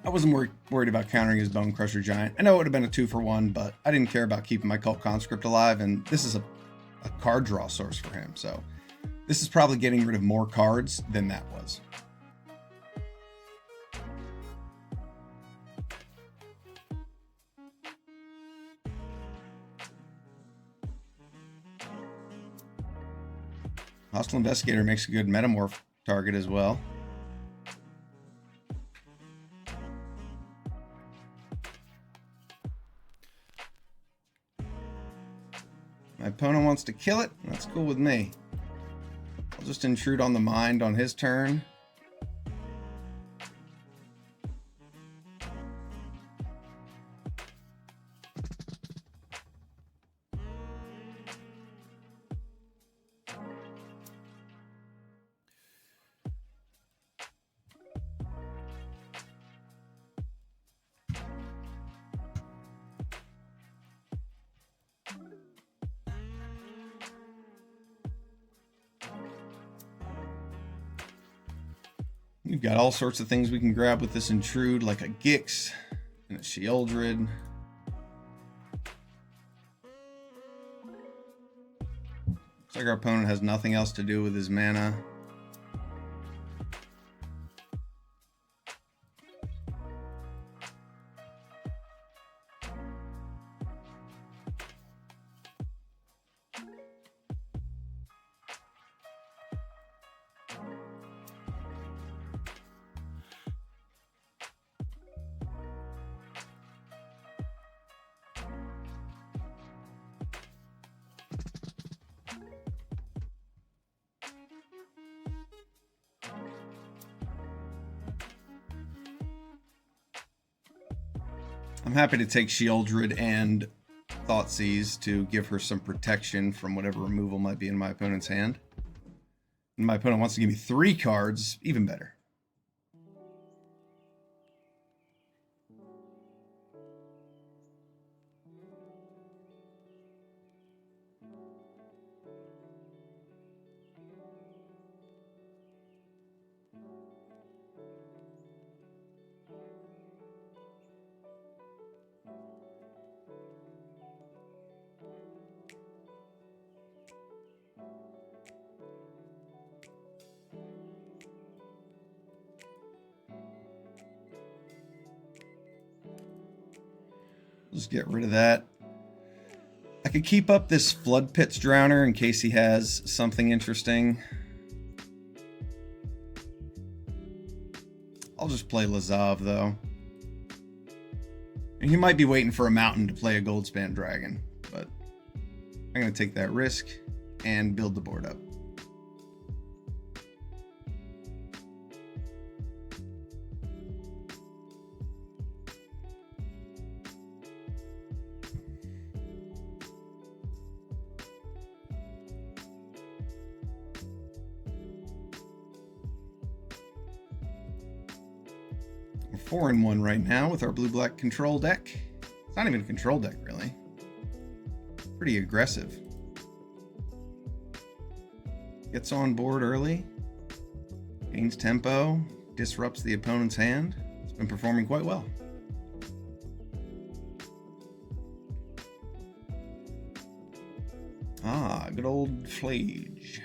I wasn't worried about countering his Bone Crusher Giant. I know it would have been a 2-for-1, but I didn't care about keeping my Cult Conscript alive, and this is a card draw source for him, so this is probably getting rid of more cards than that was. Hostile Investigator makes a good Metamorph target as well. My opponent wants to kill it. That's cool with me. I'll just intrude on the mind on his turn. We've got all sorts of things we can grab with this Intrude, like a Gix and a Sheoldred. Looks like our opponent has nothing else to do with his mana. I'm happy to take Sheoldred and Thoughtseize to give her some protection from whatever removal might be in my opponent's hand. And my opponent wants to give me 3 cards, even better. Just get rid of that. I could keep up this Flood Pits Drowner in case he has something interesting. I'll just play Lazav, though. And he might be waiting for a mountain to play a Goldspan Dragon, but I'm going to take that risk and build the board up. We're 4-1 right now with our blue-black control deck. It's not even a control deck, really. Pretty aggressive. Gets on board early. Gains tempo. Disrupts the opponent's hand. It's been performing quite well. Ah, good old Flage.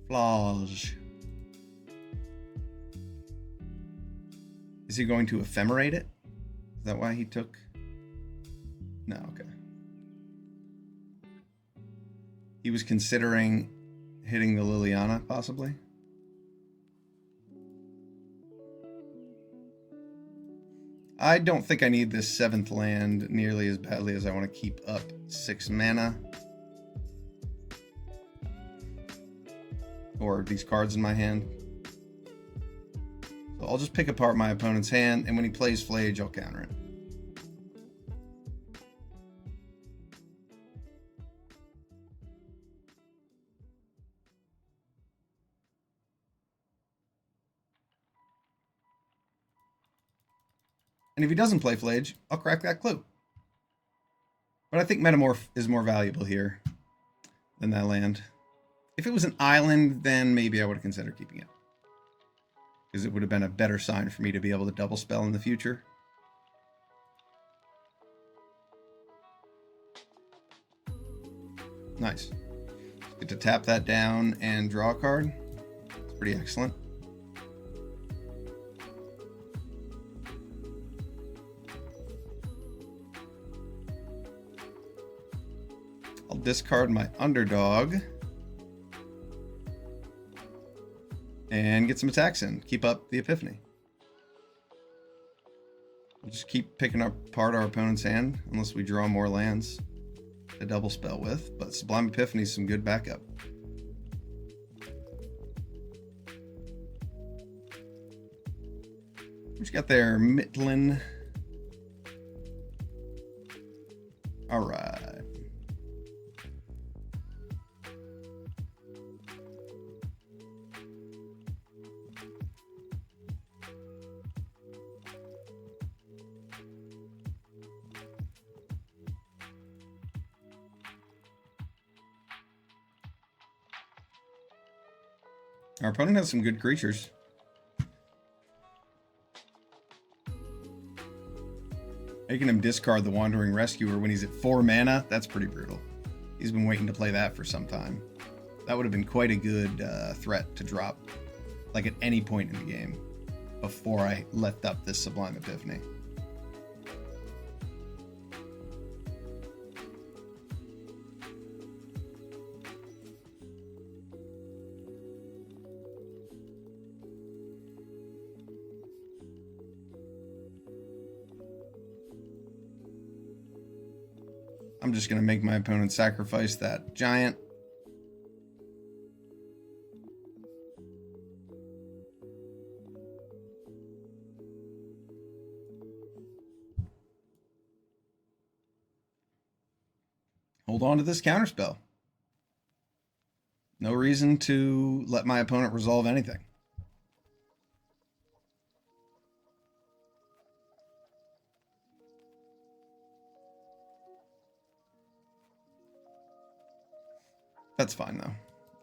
Flage. Is he going to ephemerate it? Is that why he took? No, okay. He was considering hitting the Liliana, possibly. I don't think I need this 7th land nearly as badly as I want to keep up 6 mana. Or these cards in my hand. So I'll just pick apart my opponent's hand, and when he plays Flage, I'll counter it. And if he doesn't play Flage, I'll crack that clue. But I think Metamorph is more valuable here than that land. If it was an island, then maybe I would have considered keeping it. because it would have been a better sign for me to be able to double spell in the future. Nice. Get to tap that down and draw a card. It's pretty excellent. I'll discard my underdog and get some attacks in. Keep up the Epiphany. We'll just keep picking apart our opponent's hand unless we draw more lands to double spell with, but Sublime Epiphany is some good backup. What you got there, Mitlin? All right. Our opponent has some good creatures. Making him discard the Wandering Rescuer when he's at 4 mana, that's pretty brutal. He's been waiting to play that for some time. That would have been quite a good threat to drop, like at any point in the game, before I left up this Sublime Epiphany. I'm just going to make my opponent sacrifice that giant. Hold on to this counterspell. No reason to let my opponent resolve anything. That's fine, though.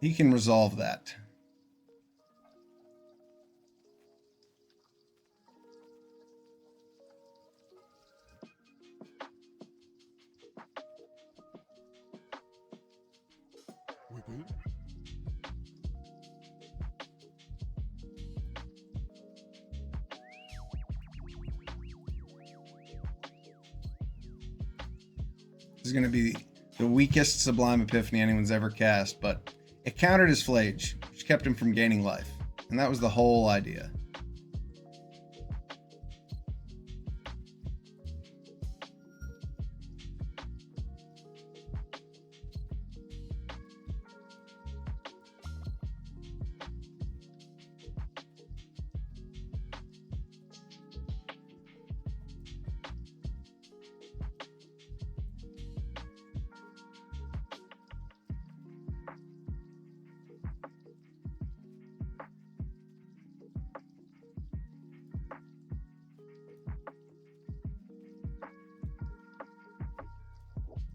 He can resolve that. This is going to be the weakest Sublime Epiphany anyone's ever cast, but it countered his Flage, which kept him from gaining life. And that was the whole idea.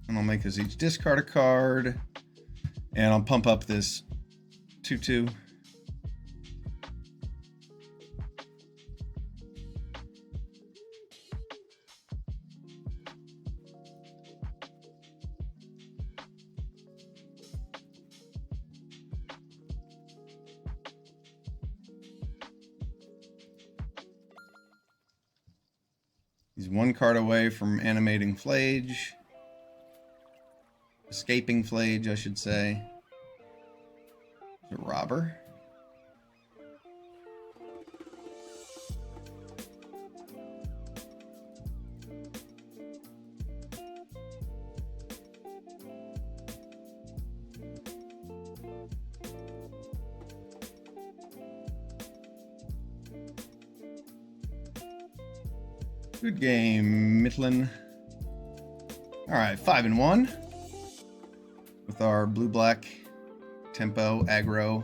And I'll make us each discard a card. And I'll pump up this 2/2. He's one card away from animating Flage. Escaping Flage, I should say. The robber. Good game, Mitlin. All right, 5-1. With our blue-black tempo, aggro,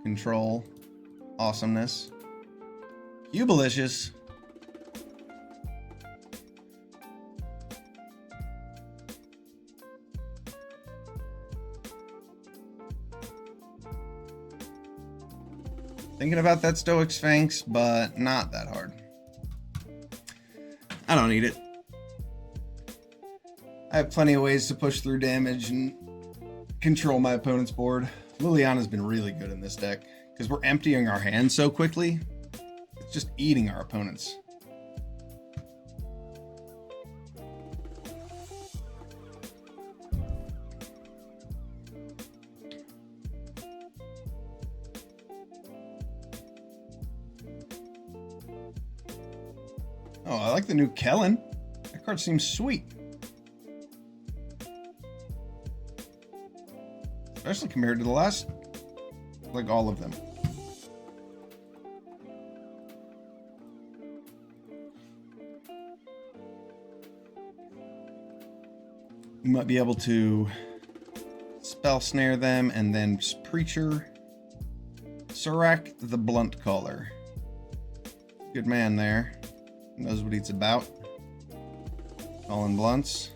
control, awesomeness. Cubalicious. Thinking about that Stoic Sphinx, but not that hard. I don't need it. I have plenty of ways to push through damage and control my opponent's board. Liliana's been really good in this deck because we're emptying our hands so quickly. It's just eating our opponents. Oh, I like the new Kellen. That card seems sweet. Especially compared to the last, like all of them. You might be able to spell snare them and then Preacher. Serac the Blunt Caller. Good man there. Knows what he's about. Calling blunts.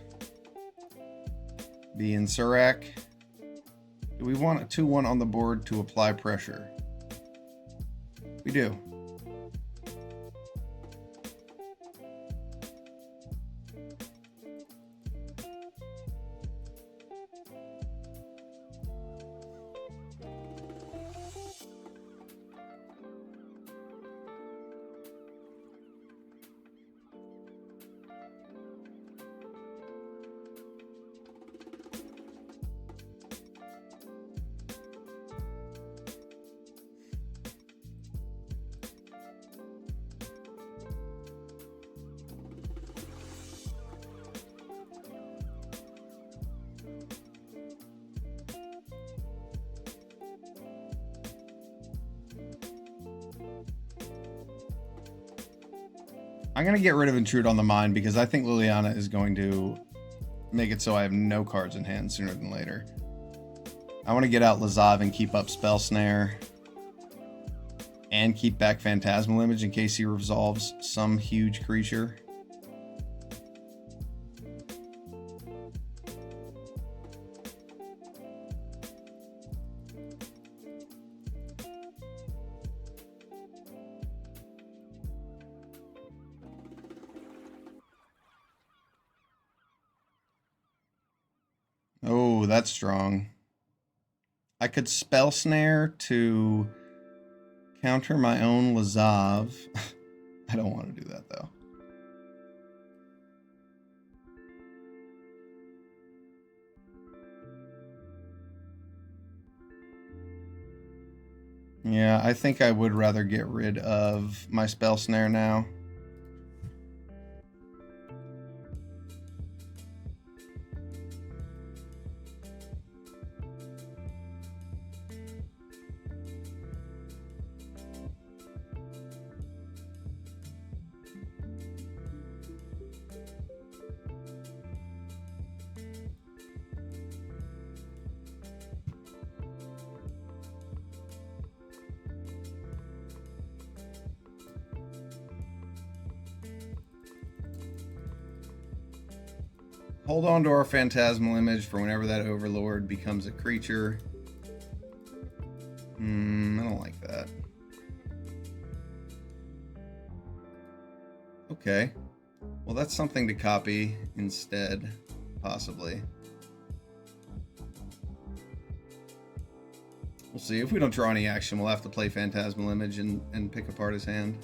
Being Serac. Do we want a 2/1 on the board to apply pressure? We do. I'm going to get rid of Intrude on the Mind because I think Liliana is going to make it so I have no cards in hand sooner than later. I want to get out Lazav and keep up Spell Snare. And keep back Phantasmal Image in case he resolves some huge creature. Oh, that's strong. I could Spell Snare to counter my own Lazav. I don't want to do that, though. Yeah, I think I would rather get rid of my Spell Snare now. Hold on to our Phantasmal Image for whenever that Overlord becomes a creature. I don't like that. Okay. Well, that's something to copy instead, possibly. We'll see. If we don't draw any action, we'll have to play Phantasmal Image and pick apart his hand.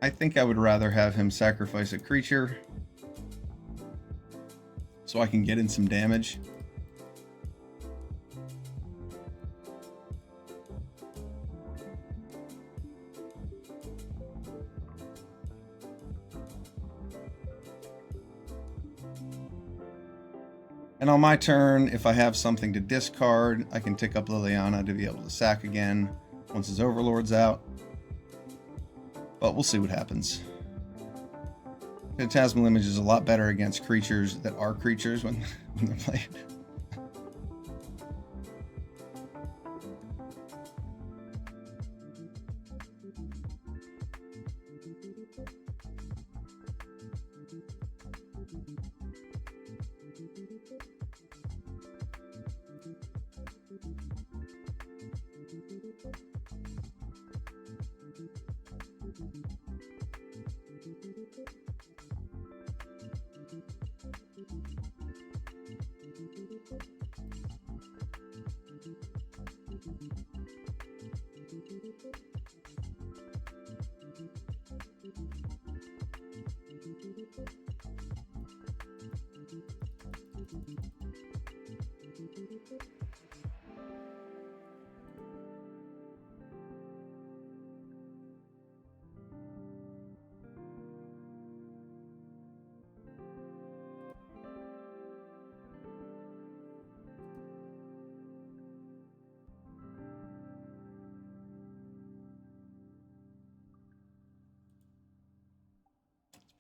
I think I would rather have him sacrifice a creature so I can get in some damage. And on my turn, if I have something to discard, I can tick up Liliana to be able to sack again once his Overlord's out. But we'll see what happens. Phantasmal Image is a lot better against creatures that are creatures when they're played.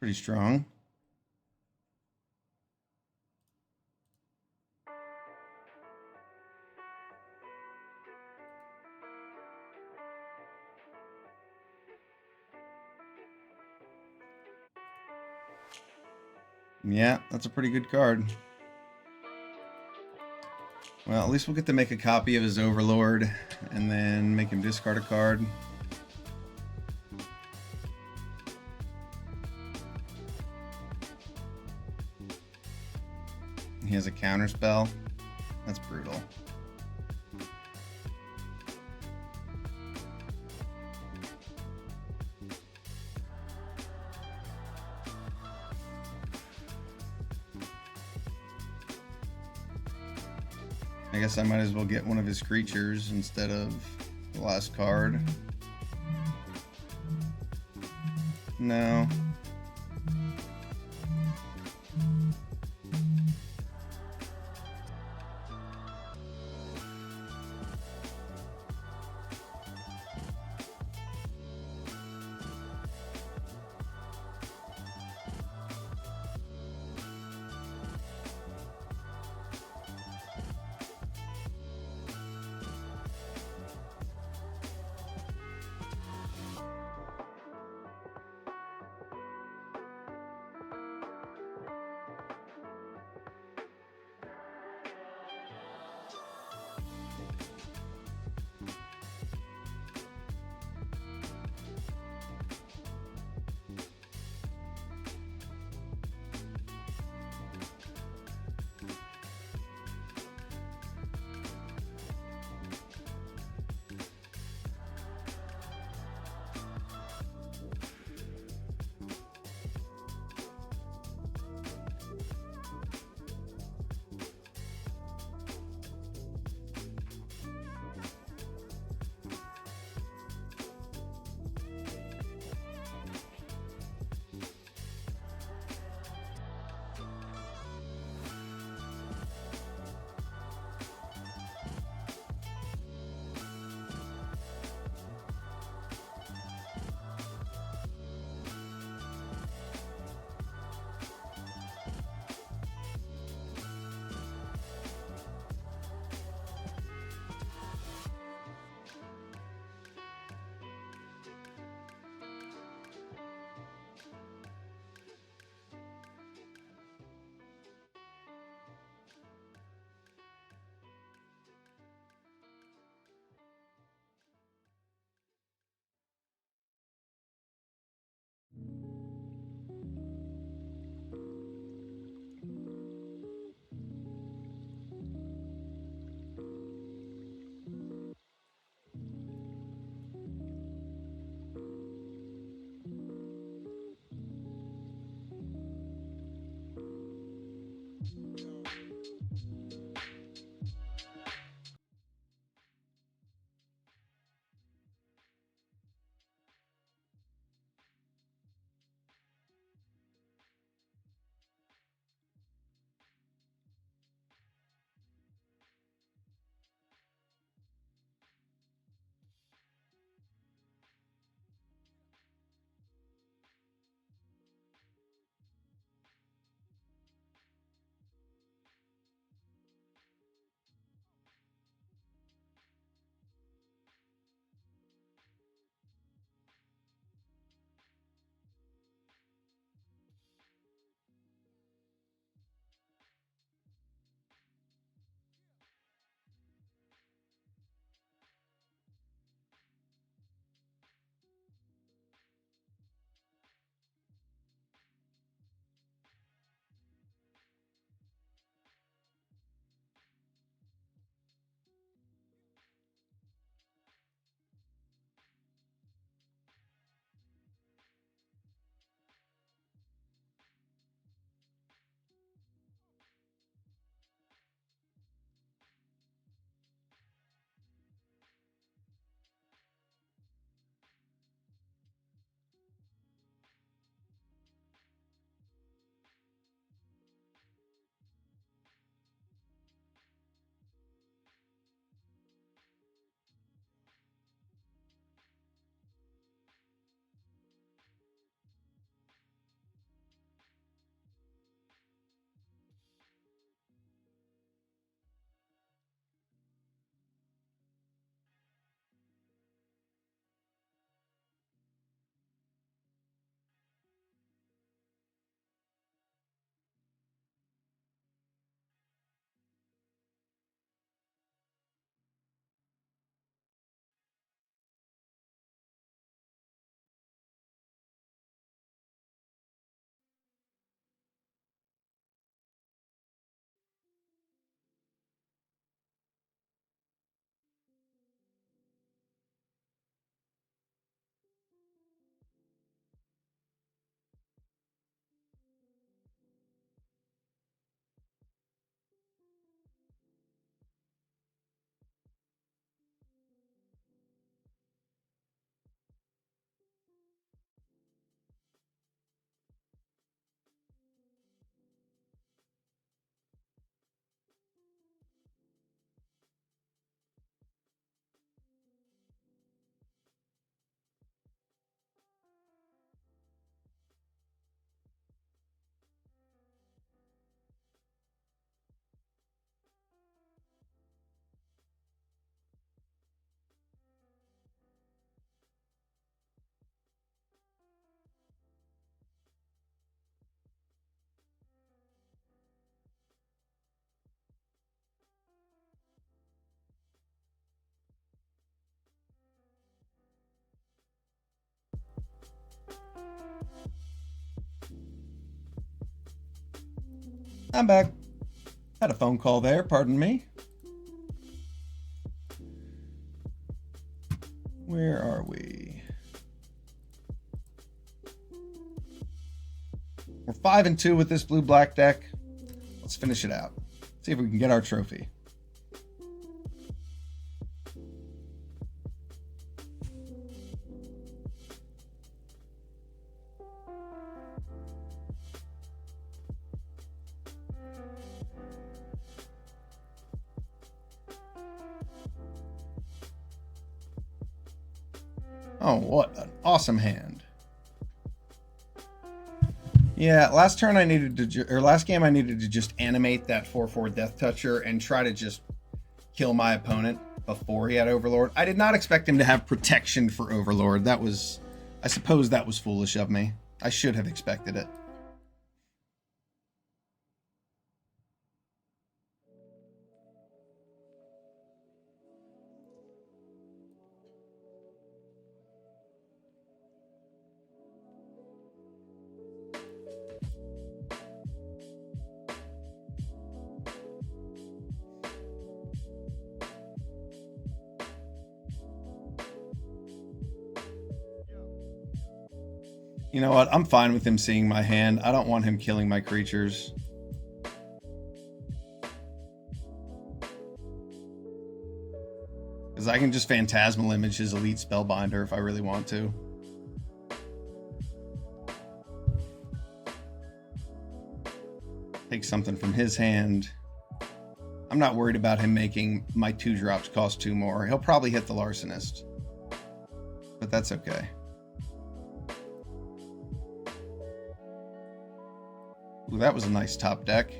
Pretty strong. Yeah, that's a pretty good card. Well, at least we'll get to make a copy of his Overlord and then make him discard a card. He has a counter spell. That's brutal. I guess I might as well get one of his creatures instead of the last card. No. I'm back. Had a phone call there, pardon me. Where are we? We're 5-2 with this blue-black deck. Let's finish it out. See if we can get our trophy. Oh, what an awesome hand. Yeah, last turn I needed to, or last game I needed to just animate that 4/4 Death Toucher and try to just kill my opponent before he had Overlord. I did not expect him to have protection for Overlord. That was, I suppose that was foolish of me. I should have expected it. You know what? I'm fine with him seeing my hand. I don't want him killing my creatures. Because I can just Phantasmal Image his Elite Spellbinder if I really want to. Take something from his hand. I'm not worried about him making my 2-drops cost 2 more. He'll probably hit the Larcenist. But that's okay. Ooh, that was a nice top deck.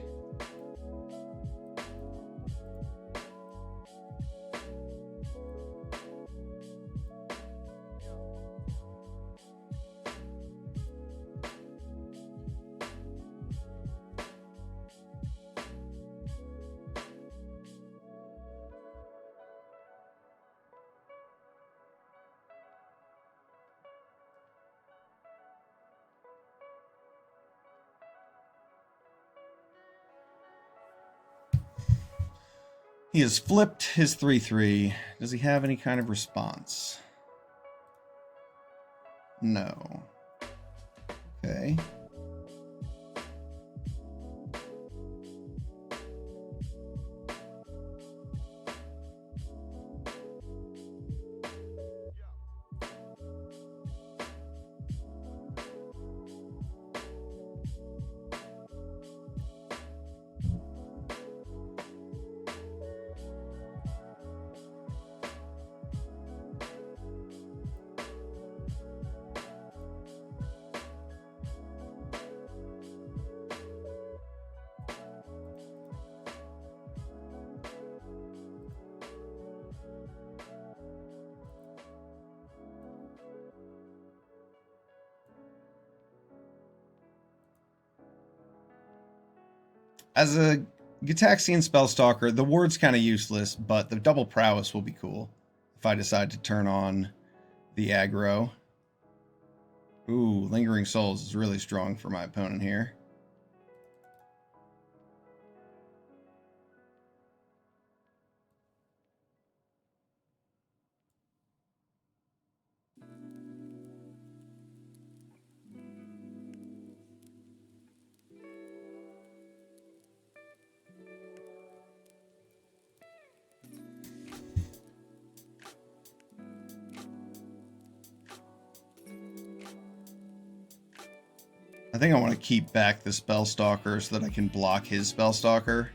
He has flipped his 3/3. Does he have any kind of response? No. Okay. As a Gitaxian Spellstalker, the ward's kind of useless, but the double prowess will be cool if I decide to turn on the aggro. Ooh, Lingering Souls is really strong for my opponent here. I think I want to keep back the Spellstalker so that I can block his Spellstalker.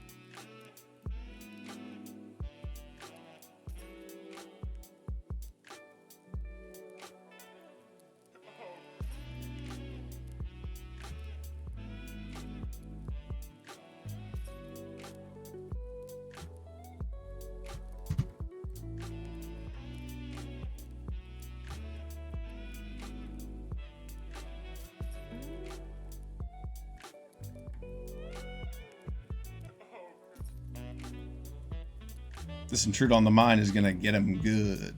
This Intrude on the Mind is going to get him good.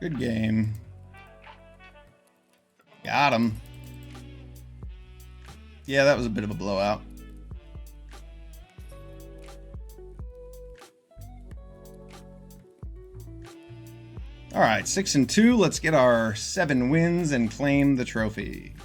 Good game. Got him. Yeah, that was a bit of a blowout. All right, 6-2. Let's get our 7 wins and claim the trophy.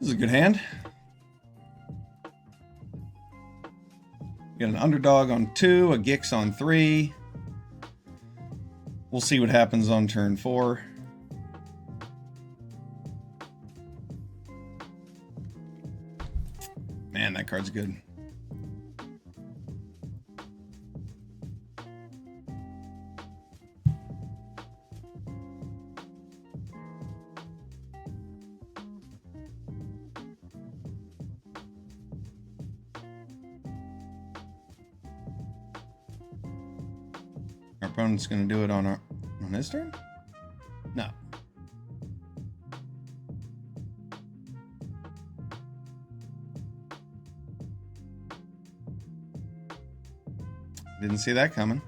This is a good hand. We got an underdog on 2, a Gix on 3. We'll see what happens on turn 4. Man, that card's good. Our opponent's going to do it on his turn? No. Didn't see that coming.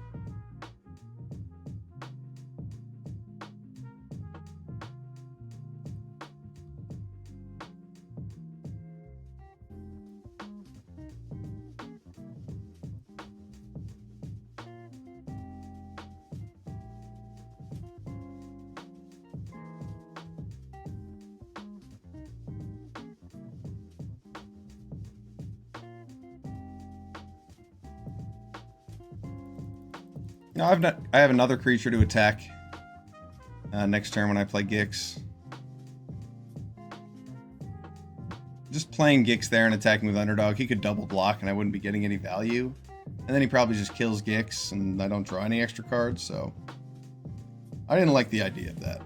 No, I have another creature to attack next turn when I play Gix. Just playing Gix there and attacking with underdog, he could double block and I wouldn't be getting any value. And then he probably just kills Gix and I don't draw any extra cards, so I didn't like the idea of that.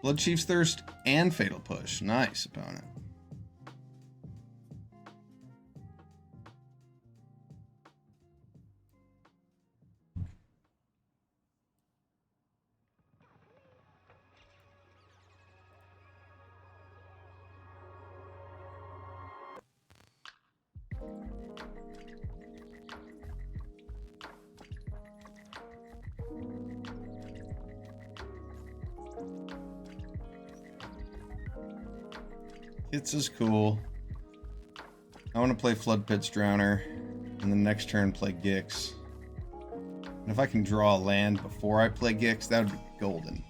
Bloodchief's Thirst, and Fatal Push. Nice, opponent. It's as cool. I want to play Floodpit's Drowner, and the next turn play Gix. And if I can draw a land before I play Gix, that would be golden.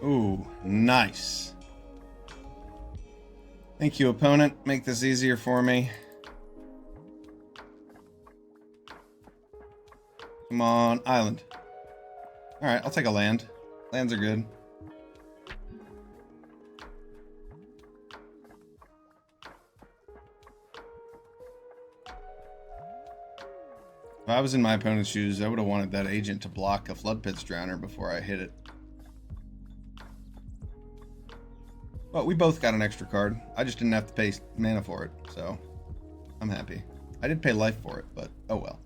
Ooh, nice. Thank you, opponent. Make this easier for me. Come on, island. Alright, I'll take a land. Lands are good. If I was in my opponent's shoes, I would have wanted that agent to block a Floodpit's Drowner before I hit it. But we both got an extra card. I just didn't have to pay mana for it, so I'm happy. I did pay life for it, but oh well.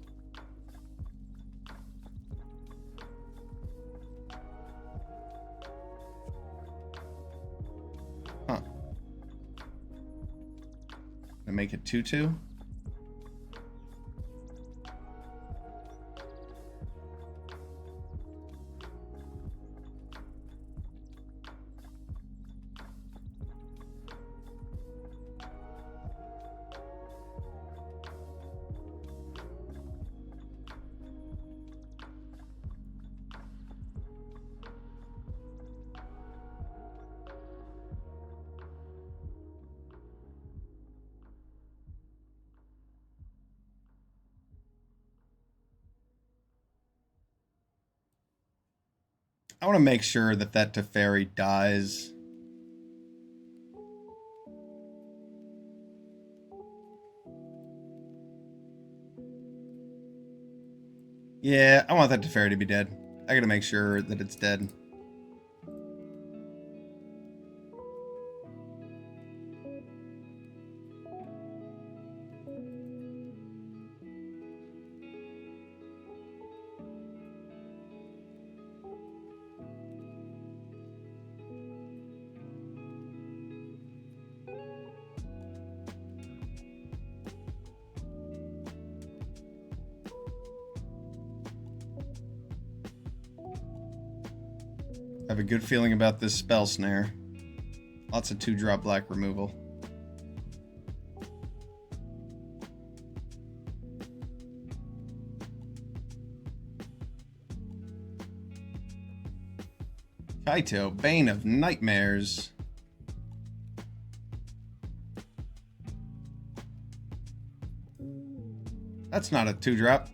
Huh. Gonna make it 2/2? I want to make sure that that Teferi dies. Yeah, I want that Teferi to be dead. I gotta make sure that it's dead. I have a good feeling about this spell snare. Lots of 2-drop black removal. Kaito, Bane of Nightmares. That's not a 2-drop.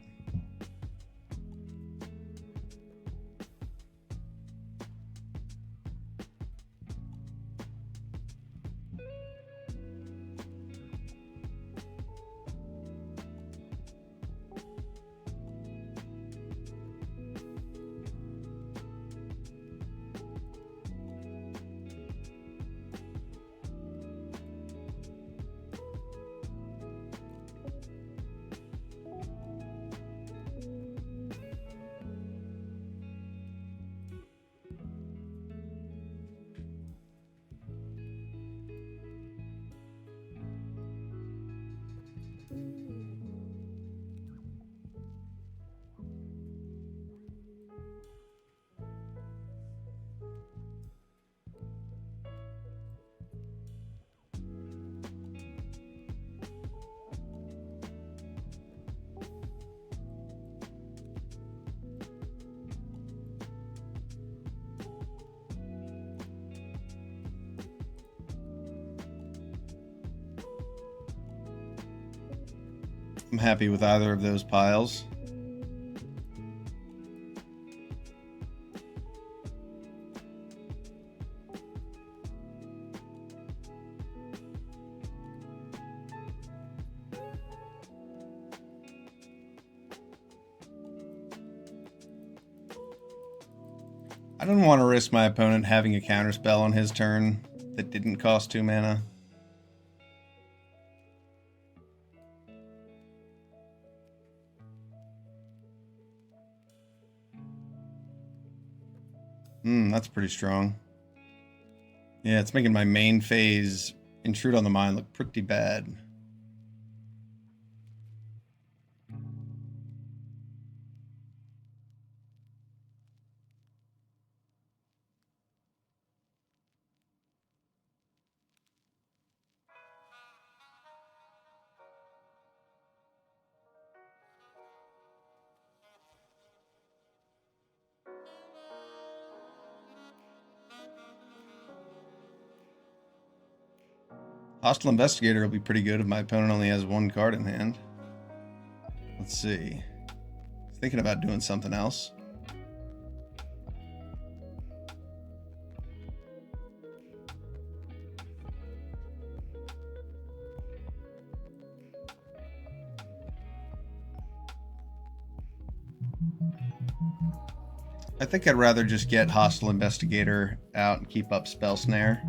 I'm happy with either of those piles. I don't want to risk my opponent having a counterspell on his turn that didn't cost 2 mana. That's pretty strong. Yeah, it's making my main phase Intrude on the Mind look pretty bad. Hostile Investigator will be pretty good if my opponent only has 1 card in hand. Let's see. Thinking about doing something else. I think I'd rather just get Hostile Investigator out and keep up Spell Snare.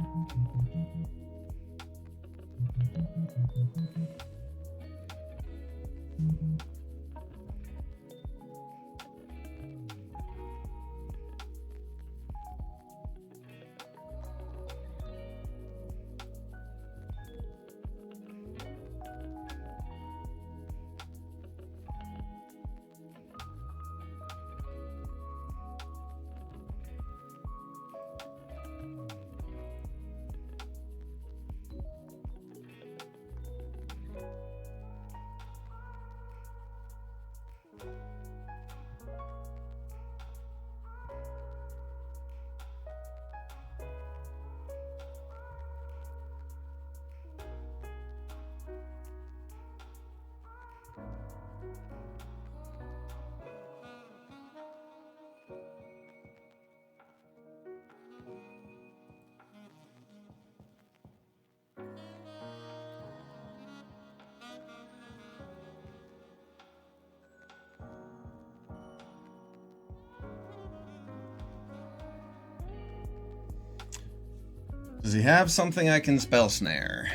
Does he have something I can spell snare?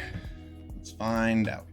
Let's find out.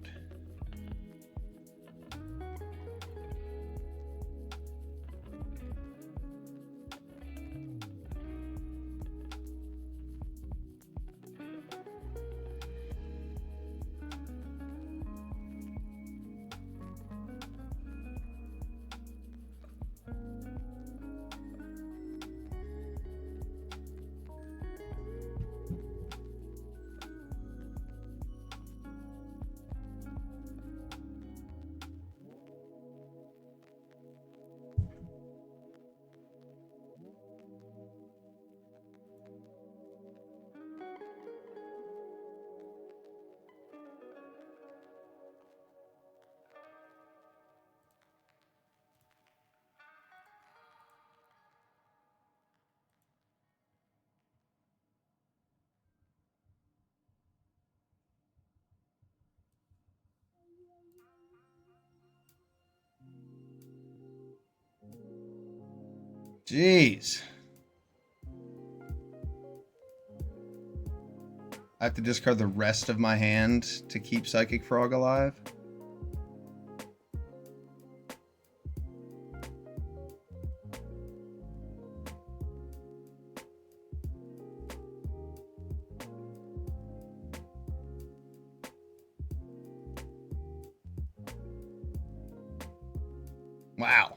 Jeez. I have to discard the rest of my hand to keep Psychic Frog alive. Wow.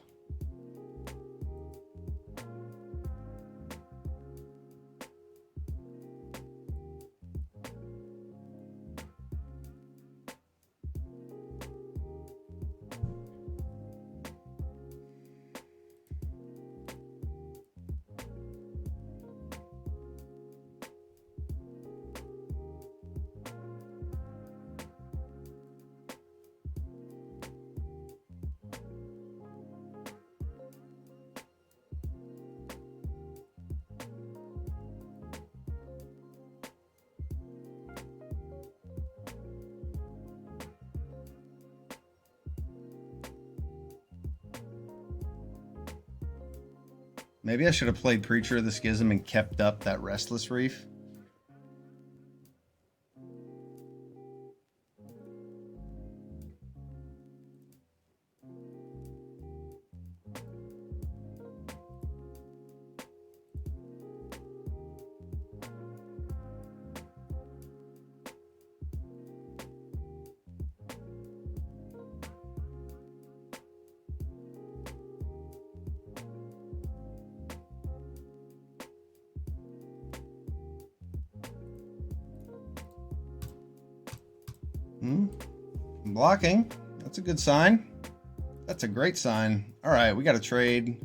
Maybe I should have played Preacher of the Schism and kept up that Restless Reef. Blocking. That's a good sign. That's a great sign. All right, we got to trade.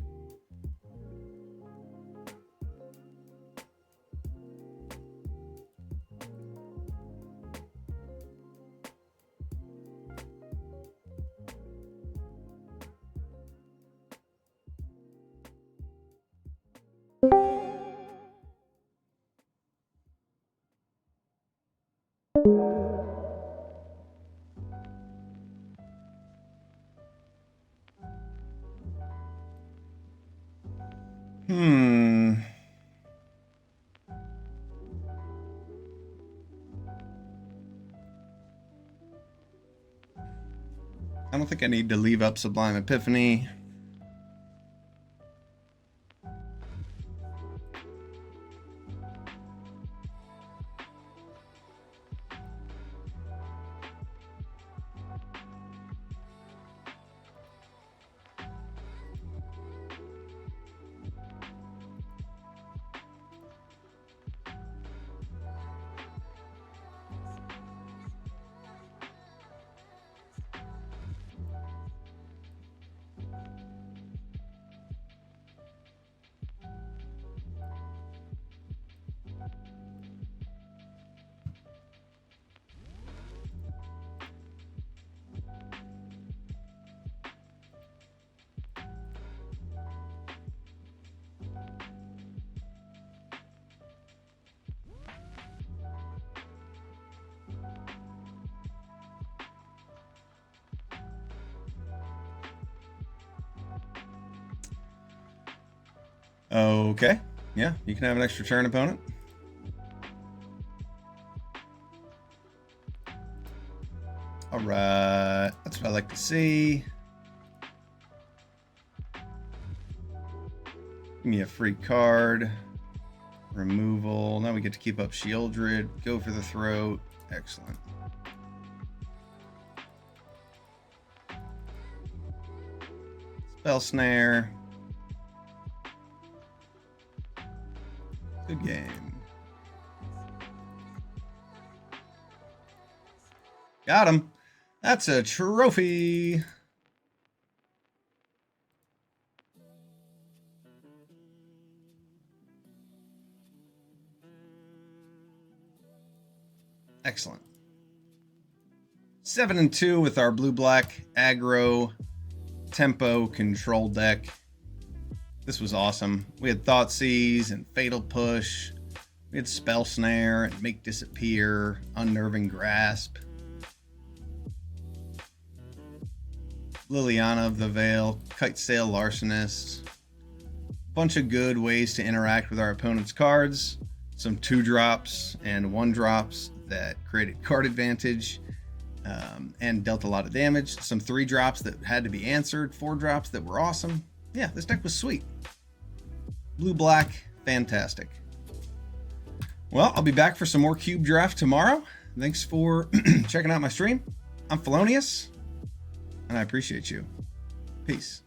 I don't think I need to leave up Sublime Epiphany. Okay. Yeah, you can have an extra turn, opponent. like to see. Give me a free card. Removal. Now we get to keep up Sheoldred. Go for the throat. Excellent. Spell Snare. Good game. Got him. That's a trophy. Excellent. 7-2 with our blue-black aggro tempo control deck. This was awesome. We had Thoughtseize and Fatal Push. We had Spell Snare and Make Disappear, Unnerving Grasp. Liliana of the Veil, Kite Sail Larcenist. Bunch of good ways to interact with our opponent's cards. Some 2-drops and 1-drops that created card advantage and dealt a lot of damage. Some 3-drops that had to be answered. 4-drops that were awesome. Yeah, this deck was sweet. Blue-black, fantastic. Well, I'll be back for some more Cube Draft tomorrow. Thanks for checking out my stream. I'm Felonious, and I appreciate you. Peace.